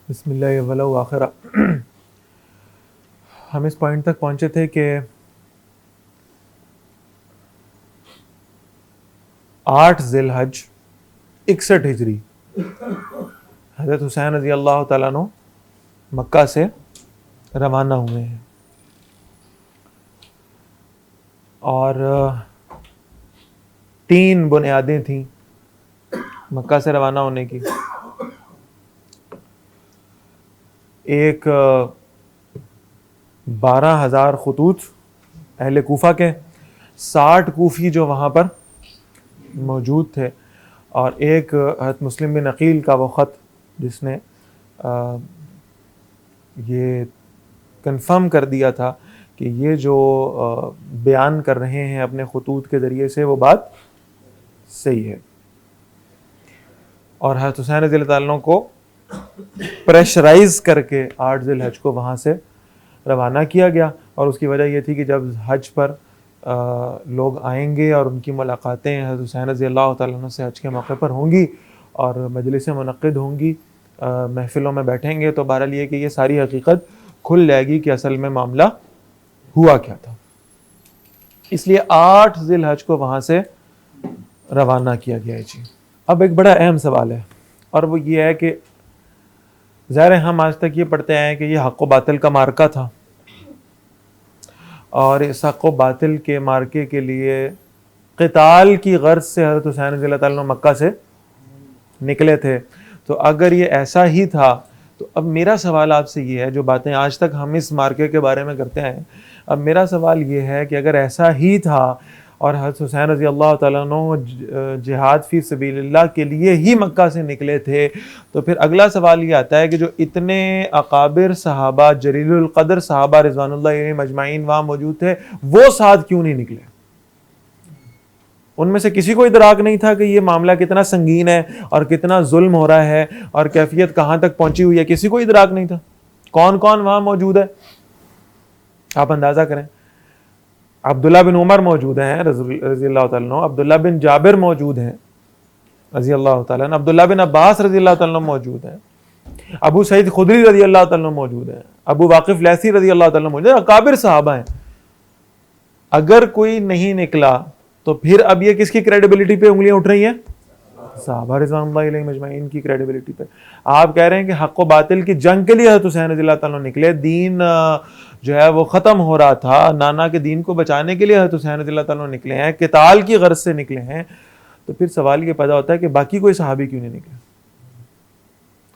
بسم اللہ اولا و آخرہ۔ ہم اس پوائنٹ تک پہنچے تھے کہ 8 ذی الحج 61 ہجری حضرت حسین رضی اللہ تعالیٰ عنہ مکہ سے روانہ ہوئے ہیں، اور 3 بنیادیں تھیں مکہ سے روانہ ہونے کی۔ ایک 12,000 خطوط اہل کوفہ کے، 60 کوفی جو وہاں پر موجود تھے، اور ایک حضرت مسلم بن عقیل کا وہ خط جس نے یہ کنفرم کر دیا تھا کہ یہ جو بیان کر رہے ہیں اپنے خطوط کے ذریعے سے وہ بات صحیح ہے۔ اور حضرت حسین رضی اللہ تعالیٰ عنہ کو پریشرائز کر کے 8 ذی الحج کو وہاں سے روانہ کیا گیا، اور اس کی وجہ یہ تھی کہ جب حج پر لوگ آئیں گے اور ان کی ملاقاتیں حضرت حسین رضی اللہ تعالیٰ عنہ سے حج کے موقع پر ہوں گی اور مجلسیں منعقد ہوں گی، محفلوں میں بیٹھیں گے، تو بہرحال یہ کہ یہ ساری حقیقت کھل جائے گی کہ اصل میں معاملہ ہوا کیا تھا۔ اس لیے 8 ذی الحج کو وہاں سے روانہ کیا گیا ہے۔ جی اب ایک بڑا اہم سوال ہے، اور وہ یہ ہے کہ ظاہر ہے ہم آج تک یہ پڑھتے آئے ہیں کہ یہ حق و باطل کا معرکہ تھا، اور اس حق و باطل کے معرکے کے لیے قتال کی غرض سے حضرت حسین رضی اللہ تعالیٰ عنہ مکہ سے نکلے تھے۔ تو اگر یہ ایسا ہی تھا تو اب میرا سوال آپ سے یہ ہے، جو باتیں آج تک ہم اس معرکے کے بارے میں کرتے ہیں، اب میرا سوال یہ ہے کہ اگر ایسا ہی تھا اور حضرت حسین رضی اللہ تعالیٰ عنہ جہاد فی سبیل اللہ کے لیے ہی مکہ سے نکلے تھے، تو پھر اگلا سوال یہ آتا ہے کہ جو اتنے اکابر صحابہ، جلیل القدر صحابہ رضوان اللہ علیہم اجمعین وہاں موجود تھے، وہ ساتھ کیوں نہیں نکلے؟ ان میں سے کسی کو ادراک نہیں تھا کہ یہ معاملہ کتنا سنگین ہے اور کتنا ظلم ہو رہا ہے اور کیفیت کہاں تک پہنچی ہوئی ہے؟ کسی کو ادراک نہیں تھا۔ کون کون وہاں موجود ہے آپ اندازہ کریں۔ عبداللہ بن عمر موجود ہیں رضی اللہ تعالیٰ عنہ، عبداللہ بن جابر موجود ہیں رضی اللہ تعالیٰ عنہ، عبداللہ بن عباس رضی اللہ تعالیٰ عنہ موجود ہیں، ابو سعید خدری رضی اللہ تعالیٰ عنہ موجود ہیں، ابو واقف لیثی رضی اللہ تعالیٰ عنہ موجود ہیں، اکابر صحابہ ہیں۔ اگر کوئی نہیں نکلا تو پھر اب یہ کس کی کریڈیبلٹی پہ انگلیاں اٹھ رہی ہیں؟ صحابہ رضوان اللہ علیہم اجمعین کی کریڈیبلٹی پہ۔ آپ کہہ رہے ہیں کہ حق و باطل کی جنگ کے لیے حضرت حسین رضی اللہ تعالیٰ عنہ نکلے، دین جو ہے وہ ختم ہو رہا تھا، نانا کے دین کو بچانے کے لیے حضرت حسین رضی اللہ تعالیٰ عنہ نکلے ہیں، قتال کی غرض سے نکلے ہیں، تو پھر سوال یہ پیدا ہوتا ہے کہ باقی کوئی صحابی کیوں نہیں نکلے؟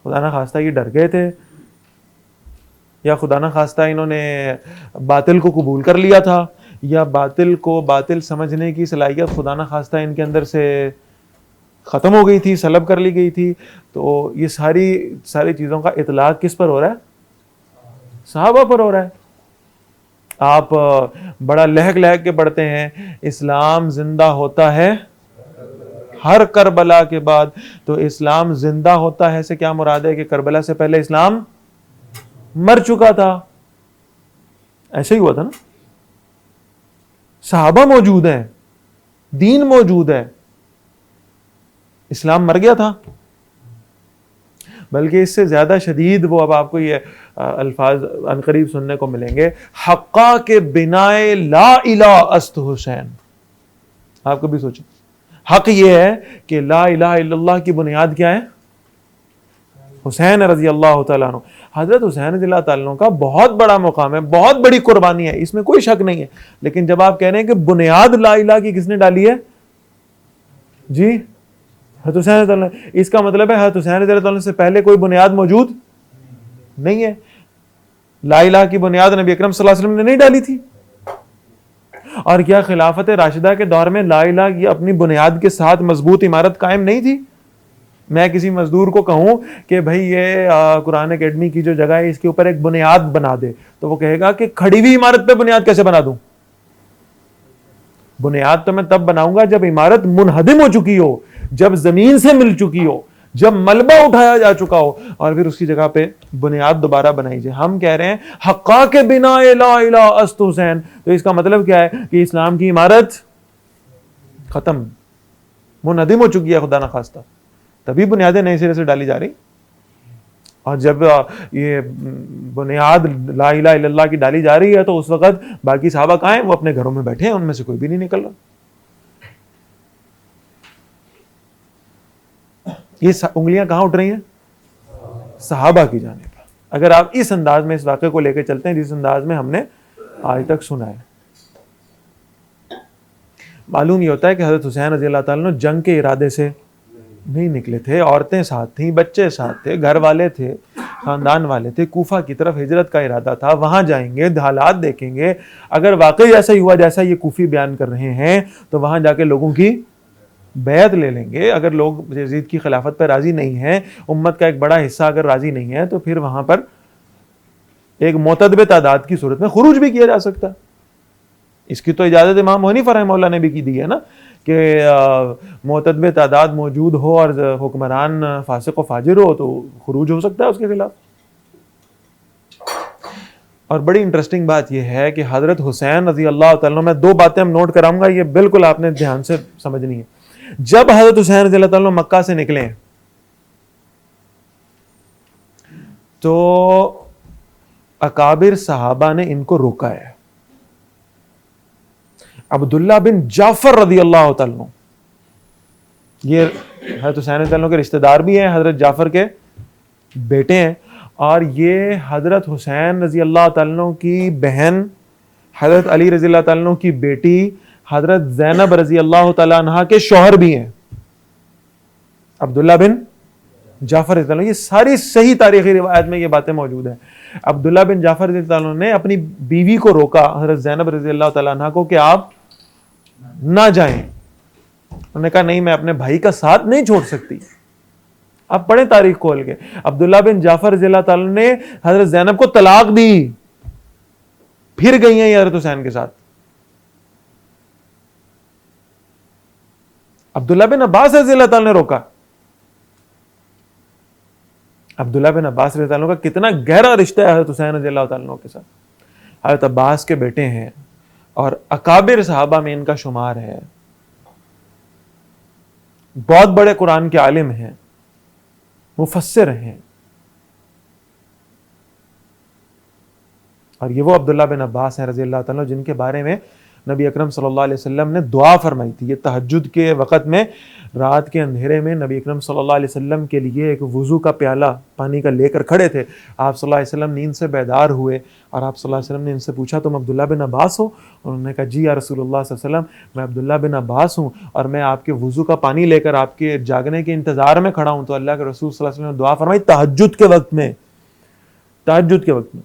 خدا نہ خواستہ یہ ڈر گئے تھے، یا خدا نہ خواستہ انہوں نے باطل کو قبول کر لیا تھا، یا باطل کو باطل سمجھنے کی صلاحیت خدا نہ خواستہ ان کے اندر سے ختم ہو گئی تھی، سلب کر لی گئی تھی۔ تو یہ ساری چیزوں کا اطلاق کس پر ہو رہا ہے؟ صحابہ پر ہو رہا ہے۔ آپ بڑا لہک لہک کے پڑھتے ہیں، اسلام زندہ ہوتا ہے ہر کربلا کے بعد۔ تو اسلام زندہ ہوتا ہے سے کیا مراد ہے؟ کہ کربلا سے پہلے اسلام مر چکا تھا۔ ایسے ہی ہوا تھا نا، صحابہ موجود ہیں، دین موجود ہے، اسلام مر گیا تھا۔ بلکہ اس سے زیادہ شدید وہ اب آپ کو یہ الفاظ عنقریب سننے کو ملیں گے، حقا کے بنائے لا الہ است حسین۔ آپ کو بھی سوچیں، حق یہ ہے کہ لا الہ الا اللہ کی بنیاد کیا ہے؟ حسین رضی اللہ تعالیٰ عنہ۔ حضرت حسین رضی اللہ تعالیٰ عنہ کا بہت بڑا مقام ہے، بہت بڑی قربانی ہے، اس میں کوئی شک نہیں ہے، لیکن جب آپ کہہ رہے ہیں کہ بنیاد لا الہ کی کس نے ڈالی ہے؟ جی حضرت حسین رضی اللہ عنہ۔ اس کا مطلب ہے حضرت حسین رضی اللہ عنہ سے پہلے کوئی بنیاد موجود نہیں ہے۔ لا الہ کی بنیاد نبی اکرم صلی اللہ علیہ وسلم نے نہیں ڈالی تھی؟ اور کیا خلافت راشدہ کے دور میں لا الہ کی اپنی بنیاد کے ساتھ مضبوط عمارت قائم نہیں تھی؟ میں کسی مزدور کو کہوں کہ بھائی یہ قرآن اکیڈمی کی جو جگہ ہے اس کے اوپر ایک بنیاد بنا دے، تو وہ کہے گا کہ کھڑی ہوئی عمارت پہ بنیاد کیسے بنا دوں؟ بنیاد تو میں تب بناؤں گا جب عمارت منہدم ہو چکی ہو، جب زمین سے مل چکی ہو، جب ملبہ اٹھایا جا چکا ہو، اور پھر اس کی جگہ پہ بنیاد دوبارہ بنائی جائے۔ ہم کہہ رہے ہیں حقا کے بنا لا الہ است حسین، تو اس کا مطلب کیا ہے؟ کہ اسلام کی عمارت ختم، منہدم ہو چکی ہے خدا نہ خواستہ، تبھی بنیادیں نئے سرے سے ڈالی جا رہی۔ اور جب یہ بنیاد لا الہ الا اللہ کی ڈالی جا رہی ہے تو اس وقت باقی صحابہ کہاں ہیں؟ وہ اپنے گھروں میں بیٹھے ہیں، ان میں سے کوئی بھی نہیں نکل رہا. یہ انگلیاں کہاں اٹھ رہی ہیں؟ صحابہ کی جانب. اگر آپ اس انداز میں اس واقعے کو لے کے چلتے ہیں جس انداز میں ہم نے آج تک سنا ہے، معلوم یہ ہوتا ہے کہ حضرت حسین رضی اللہ تعالیٰ عنہ جنگ کے ارادے سے نہیں نکلے تھے. عورتیں ساتھ تھیں، بچے ساتھ تھے، گھر والے تھے، خاندان والے تھے. کوفہ کی طرف ہجرت کا ارادہ تھا، وہاں جائیں گے، حالات دیکھیں گے. اگر واقعی ایسا ہی ہوا جیسا یہ کوفی بیان کر رہے ہیں تو وہاں جا کے لوگوں کی بیعت لے لیں گے. اگر لوگ یزید کی خلافت پر راضی نہیں ہیں، امت کا ایک بڑا حصہ اگر راضی نہیں ہے، تو پھر وہاں پر ایک معتدب تعداد کی صورت میں خروج بھی کیا جا سکتا. اس کی تو اجازت امام ابو حنیفہ رحمہ اللہ نے بھی کی دی ہے نا، کہ معتدب تعداد موجود ہو اور حکمران فاسق و فاجر ہو تو خروج ہو سکتا ہے اس کے خلاف. اور بڑی انٹرسٹنگ بات یہ ہے کہ حضرت حسین رضی اللہ تعالیٰ عنہ، میں دو باتیں ہم نوٹ کراؤں گا، یہ بالکل آپ نے دھیان سے سمجھنی ہے. جب حضرت حسین رضی اللہ تعالیٰ عنہ مکہ سے نکلے تو اکابر صحابہ نے ان کو روکا ہے. عبداللہ بن جعفر رضی اللہ تعالیٰ عنہ، یہ حضرت حسین رضی اللہ عنہ کے رشتہ دار بھی ہیں، حضرت جعفر کے بیٹے ہیں، اور یہ حضرت حسین رضی اللہ تعالیٰ عنہ کی بہن حضرت علی رضی اللہ تعالیٰ عنہ کی بیٹی حضرت زینب رضی اللہ تعالیٰ عنہ کے شوہر بھی ہیں، عبداللہ بن جعفر رضی اللہ عنہ. یہ ساری صحیح تاریخی روایت میں یہ باتیں موجود ہیں. عبداللہ بن جعفر رضی اللہ عنہ نے اپنی بیوی کو روکا حضرت زینب رضی اللہ تعالیٰ عنہ کو کہ آپ نہ جائیں. انہوں نے کہا نہیں، میں اپنے بھائی کا ساتھ نہیں چھوڑ سکتی. آپ پڑھیں تاریخ کھول کے، عبداللہ بن جعفر رضی اللہ تعالیٰ نے حضرت زینب کو طلاق دی، پھر گئی ہیں یہ حضرت حسین کے ساتھ. عبداللہ بن عباس رضی اللہ تعالیٰ نے روکا. عبداللہ بن عباس رضی اللہ عنہ کا کتنا گہرا رشتہ ہے حضرت حسین رضی اللہ تعالیٰ عنہ کے ساتھ. حضرت عباس کے بیٹے ہیں اور اکابر صحابہ میں ان کا شمار ہے. بہت بڑے قرآن کے عالم ہیں، مفسر ہیں. اور یہ وہ عبداللہ بن عباس ہیں رضی اللہ تعالیٰ جن کے بارے میں نبی اکرم صلی اللہ علیہ وسلم نے دعا فرمائی تھی. یہ تہجد کے وقت میں، رات کے اندھیرے میں نبی اکرم صلی اللہ علیہ وسلم کے لیے ایک وضو کا پیالہ پانی کا لے کر کھڑے تھے. آپ صلی اللہ علیہ وسلم نیند سے بیدار ہوئے اور آپ صلی اللہ علیہ وسلم نے ان سے پوچھا تم عبداللہ بن عباس ہو؟ انہوں نے کہا جی یا رسول اللہ صلی اللہ علیہ وسلم، میں عبداللہ بن عباس ہوں اور میں آپ کے وضو کا پانی لے کر آپ کے جاگنے کے انتظار میں کھڑا ہوں. تو اللہ کے رسول صلی اللہ علیہ وسلم نے دعا فرمائی تہجد کے وقت میں، تہجد کے وقت میں،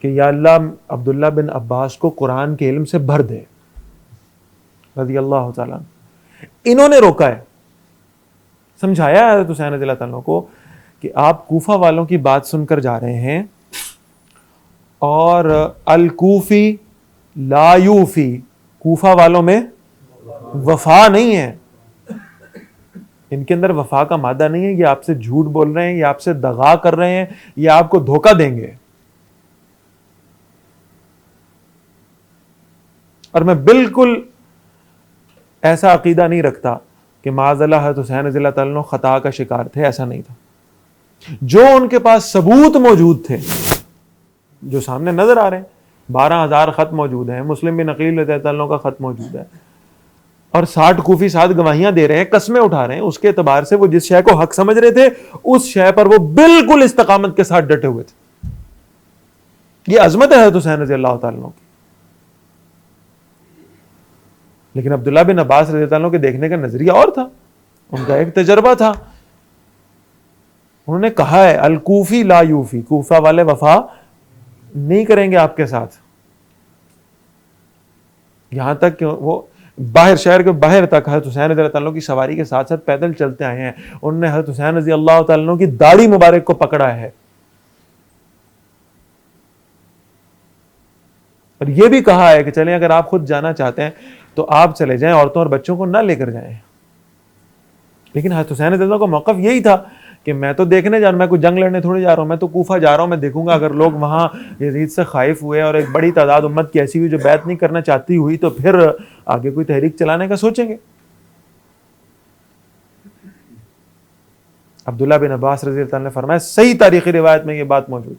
کہ یا اللہ عبداللہ بن عباس کو قرآن کے علم سے بھر دے رضی اللہ تعالیٰ. انہوں نے روکا ہے، سمجھایا ہے حضرت حسین رضی اللہ تعالیٰ کو کہ آپ کوفہ والوں کی بات سن کر جا رہے ہیں، اور الکوفی لا یوفی، کوفہ والوں میں وفا نہیں ہے، ان کے اندر وفا کا مادہ نہیں ہے. یہ آپ سے جھوٹ بول رہے ہیں، یہ آپ سے دغا کر رہے ہیں، یہ آپ کو دھوکہ دیں گے. اور میں بالکل ایسا عقیدہ نہیں رکھتا کہ معاذ اللہ حضرت حسین رضی اللہ تعالیٰ عنہ خطا کا شکار تھے، ایسا نہیں تھا. جو ان کے پاس ثبوت موجود تھے، جو سامنے نظر آ رہے ہیں، 12,000 خط موجود ہیں، مسلم بن عقیل رضی اللہ عنہ کا خط موجود ہے، اور 60 کوفی ساتھ گواہیاں دے رہے ہیں، قسمیں اٹھا رہے ہیں. اس کے اعتبار سے وہ جس شے کو حق سمجھ رہے تھے اس شے پر وہ بالکل استقامت کے ساتھ ڈٹے ہوئے تھے. یہ عظمت ہے حضرت حسین رضی اللہ تعالیٰ عنہ کی. لیکن عبداللہ بن عباس رضی اللہ عنہ کے دیکھنے کا نظریہ اور تھا، ان کا ایک تجربہ تھا. انہوں نے کہا ہے الکوفی لا یوفی، کوفہ والے وفا نہیں کریں گے آپ کے ساتھ. یہاں تک کہ وہ باہر، شہر کے باہر تک حضرت حسین رضی اللہ عنہ کی سواری کے ساتھ ساتھ پیدل چلتے آئے ہیں. انہوں نے حضرت حسین رضی اللہ تعالیٰ عنہ کی داڑھی مبارک کو پکڑا ہے، اور یہ بھی کہا ہے کہ چلیں اگر آپ خود جانا چاہتے ہیں تو آپ چلے جائیں، عورتوں اور بچوں کو نہ لے کر جائیں. لیکن حضرت حسین رضی اللہ عنہ کا موقف یہی تھا کہ میں تو دیکھنے جا رہا ہوں، میں کوئی جنگ لڑنے تھوڑی جا رہا ہوں، میں تو کوفہ جا رہا ہوں، میں دیکھوں گا اگر لوگ وہاں یزید سے خائف ہوئے اور ایک بڑی تعداد امت کی ایسی ہوئی جو بیعت نہیں کرنا چاہتی ہوئی تو پھر آگے کوئی تحریک چلانے کا سوچیں گے. عبداللہ بن عباس رضی اللہ عنہ نے فرمایا، صحیح تاریخی روایت میں یہ بات موجود،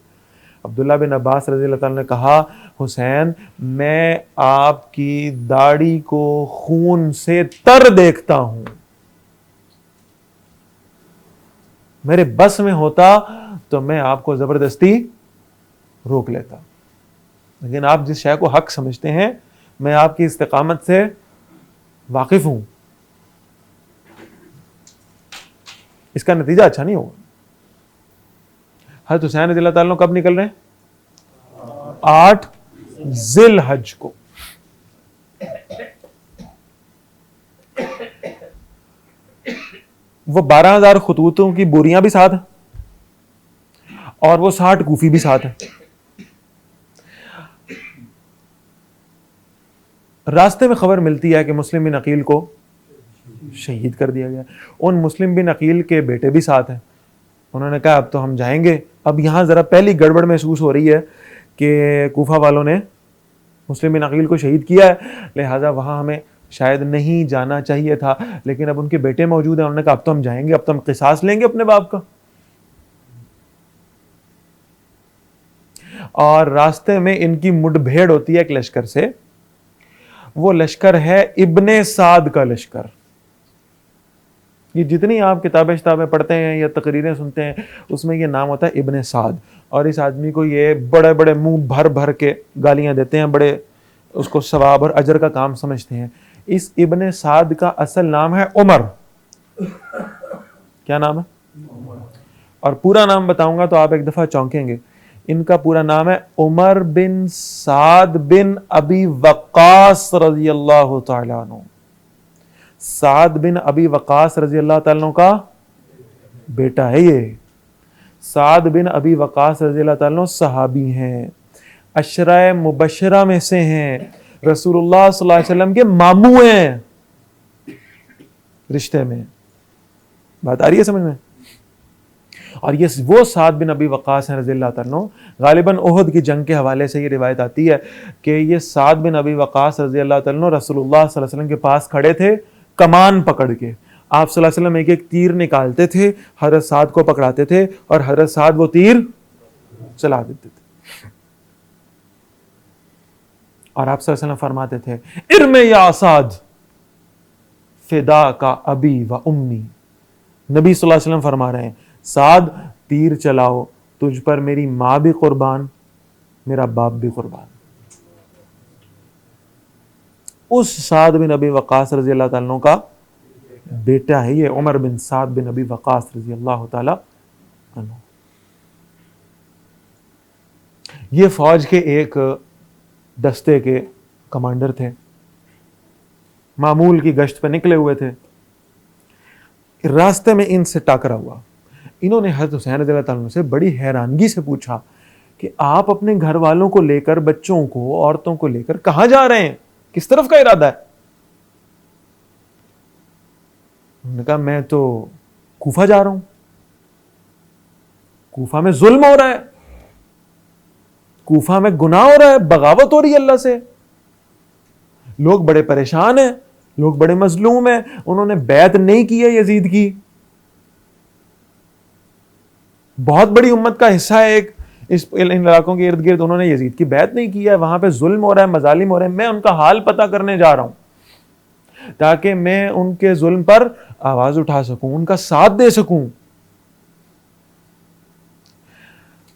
عبداللہ بن عباس رضی اللہ عنہ نے کہا، حسین میں آپ کی داڑھی کو خون سے تر دیکھتا ہوں، میرے بس میں ہوتا تو میں آپ کو زبردستی روک لیتا، لیکن آپ جس شے کو حق سمجھتے ہیں میں آپ کی استقامت سے واقف ہوں، اس کا نتیجہ اچھا نہیں ہوگا۔ حضرت حسین رضی اللہ تعالیٰ کب نکل رہے ہیں؟ 8 ذی الحج کو۔ وہ 12,000 خطوطوں کی بوریاں بھی ساتھ ہیں اور وہ 60 کوفی بھی ساتھ ہیں۔ راستے میں خبر ملتی ہے کہ مسلم بن عقیل کو شہید کر دیا گیا، ان مسلم بن عقیل کے بیٹے بھی ساتھ ہیں۔ انہوں نے کہا اب تو ہم جائیں گے۔ اب یہاں ذرا پہلی گڑبڑ محسوس ہو رہی ہے کہ کوفہ والوں نے مسلم بن عقیل کو شہید کیا ہے، لہٰذا وہاں ہمیں شاید نہیں جانا چاہیے تھا، لیکن اب ان کے بیٹے موجود ہیں، انہوں نے کہا اب تو ہم جائیں گے، اب تو ہم قصاص لیں گے اپنے باپ کا۔ اور راستے میں ان کی مڈ بھیڑ ہوتی ہے ایک لشکر سے، وہ لشکر ہے ابن سعد کا لشکر۔ یہ جتنی آپ کتابیں پڑھتے ہیں یا تقریریں سنتے ہیں اس میں یہ نام ہوتا ہے ابن سعد، اور اس آدمی کو یہ بڑے بڑے منہ بھر بھر کے گالیاں دیتے ہیں، بڑے اس کو ثواب اور اجر کا کام سمجھتے ہیں۔ اس ابن سعد کا اصل نام ہے عمر۔ کیا نام ہے؟ اور پورا نام بتاؤں گا تو آپ ایک دفعہ چونکیں گے۔ ان کا پورا نام ہے عمر بن سعد بن ابی وقاص رضی اللہ تعالیٰ عنہ۔ سعد بن ابی وقاص رضی اللہ تعالیٰ عنہ کا بیٹا ہے یہ۔ سعد بن ابی وقاص رضی اللہ تعالیٰ عنہ صحابی ہیں، عشرہ مبشرہ میں سے ہیں، رسول اللہ صلی اللہ علیہ وسلم کے ماموں ہیں رشتے میں۔ بات آ رہی ہے سمجھ میں؟ اور یہ وہ سعد بن ابی وقاص ہیں رضی اللہ تعالیٰ عنہ۔ غالباً احد کی جنگ کے حوالے سے یہ روایت آتی ہے کہ یہ سعد بن ابی وقاص رضی اللہ تعالیٰ عنہ رسول اللہ صلی اللہ علیہ وسلم کے پاس کھڑے تھے کمان پکڑ کے۔ آپ صلی اللہ علیہ وسلم ایک ایک تیر نکالتے تھے، حضرت سعد کو پکڑاتے تھے اور حضرت سعد وہ تیر چلا دیتے تھے، اور آپ صلی اللہ علیہ وسلم فرماتے تھے ارمی یا سعد فدا کا ابی و امی۔ نبی صلی اللہ علیہ وسلم فرما رہے ہیں سعد تیر چلاؤ، تجھ پر میری ماں بھی قربان، میرا باپ بھی قربان۔ اس سعد بن ابی وقاص رضی اللہ تعالیٰ عنہ کا بیٹا ہے یہ عمر بن سعد بن ابی وقاص رضی اللہ تعالیٰ عنہ۔ یہ فوج کے ایک دستے کے کمانڈر تھے، معمول کی گشت پہ نکلے ہوئے تھے۔ راستے میں ان سے ٹاکرا ہوا۔ انہوں نے حضرت حسین رضی اللہ تعالیٰ عنہ سے بڑی حیرانگی سے پوچھا کہ آپ اپنے گھر والوں کو لے کر، بچوں کو، عورتوں کو لے کر کہاں جا رہے ہیں؟ کس طرف کا ارادہ ہے؟ انہوں نے کہا میں تو کوفہ جا رہا ہوں، کوفہ میں ظلم ہو رہا ہے، کوفہ میں گناہ ہو رہا ہے، بغاوت ہو رہی ہے اللہ سے، لوگ بڑے پریشان ہیں، لوگ بڑے مظلوم ہیں، انہوں نے بیعت نہیں کی ہے یزید کی، بہت بڑی امت کا حصہ ہے ایک ان علاقوں کے ارد گرد، انہوں نے یزید کی بیعت نہیں کی ہے، وہاں پہ ظلم ہو رہا ہے، مظالم ہو رہے ہیں، میں ان کا حال پتہ کرنے جا رہا ہوں تاکہ میں ان کے ظلم پر آواز اٹھا سکوں، ان کا ساتھ دے سکوں۔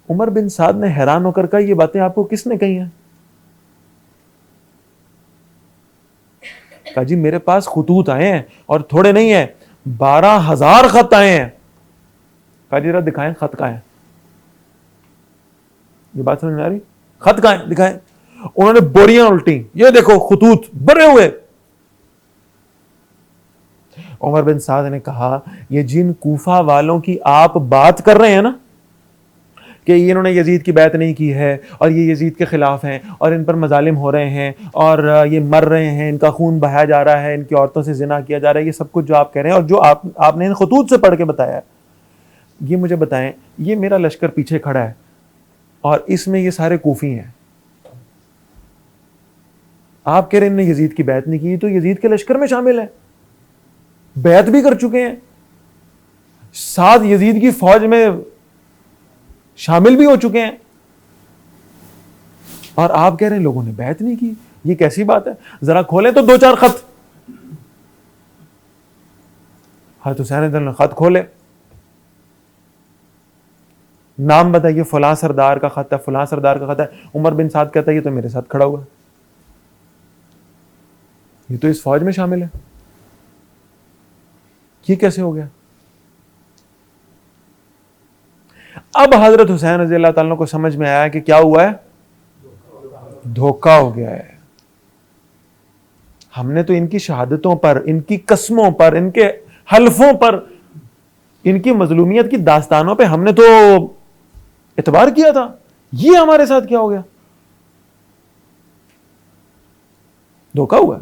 عمر بن سعد نے حیران ہو کر کہا یہ باتیں آپ کو کس نے کہی ہیں؟ کہا جی میرے پاس خطوط آئے ہیں اور تھوڑے نہیں ہیں، 12,000 خط آئے ہیں۔ کہا جی ذرا دکھائیں خط کہاں ہیں؟ یہ بات سمجھ میں آ رہی؟ خط کہاں ہیں دکھائیں۔ انہوں نے بوریاں الٹی، یہ دیکھو خطوط بھرے ہوئے۔ عمر بن سعد نے کہا یہ جن کوفہ والوں کی آپ بات کر رہے ہیں نا کہ انہوں نے یزید کی بیعت نہیں کی ہے اور یہ یزید کے خلاف ہیں اور ان پر مظالم ہو رہے ہیں اور یہ مر رہے ہیں، ان کا خون بہایا جا رہا ہے، ان کی عورتوں سے زنا کیا جا رہا ہے، یہ سب کچھ جو آپ کہہ رہے ہیں اور جو آپ نے ان خطوط سے پڑھ کے بتایا ہے، یہ مجھے بتائیں، یہ میرا لشکر پیچھے کھڑا ہے اور اس میں یہ سارے کوفی ہیں، آپ کہہ رہے ہیں انہوں نے یزید کی بیعت نہیں کی، تو یزید کے لشکر میں شامل ہے، بیعت بھی کر چکے ہیں، ساتھ یزید کی فوج میں شامل بھی ہو چکے ہیں، اور آپ کہہ رہے ہیں لوگوں نے بیعت نہیں کی. یہ کیسی بات ہے؟ ذرا کھولیں تو 2-4 خط. حضرت حسین رضی اللہ عنہ نے خط کھولے، نام بتائیے، فلاں سردار کا خط ہے، فلاں سردار کا خط ہے. عمر بن سعد کہتا ہے یہ تو میرے ساتھ کھڑا ہوا ہے، یہ تو اس فوج میں شامل ہے، یہ کیسے ہو گیا؟ اب حضرت حسین رضی اللہ تعالیٰ کو سمجھ میں آیا کہ کیا ہوا ہے، دھوکہ ہو گیا ہے. ہم نے تو ان کی شہادتوں پر، ان کی قسموں پر، ان کے حلفوں پر، ان کی مظلومیت کی داستانوں پہ ہم نے تو اعتبار کیا تھا، یہ ہمارے ساتھ کیا ہو گیا؟ دھوکہ ہوا.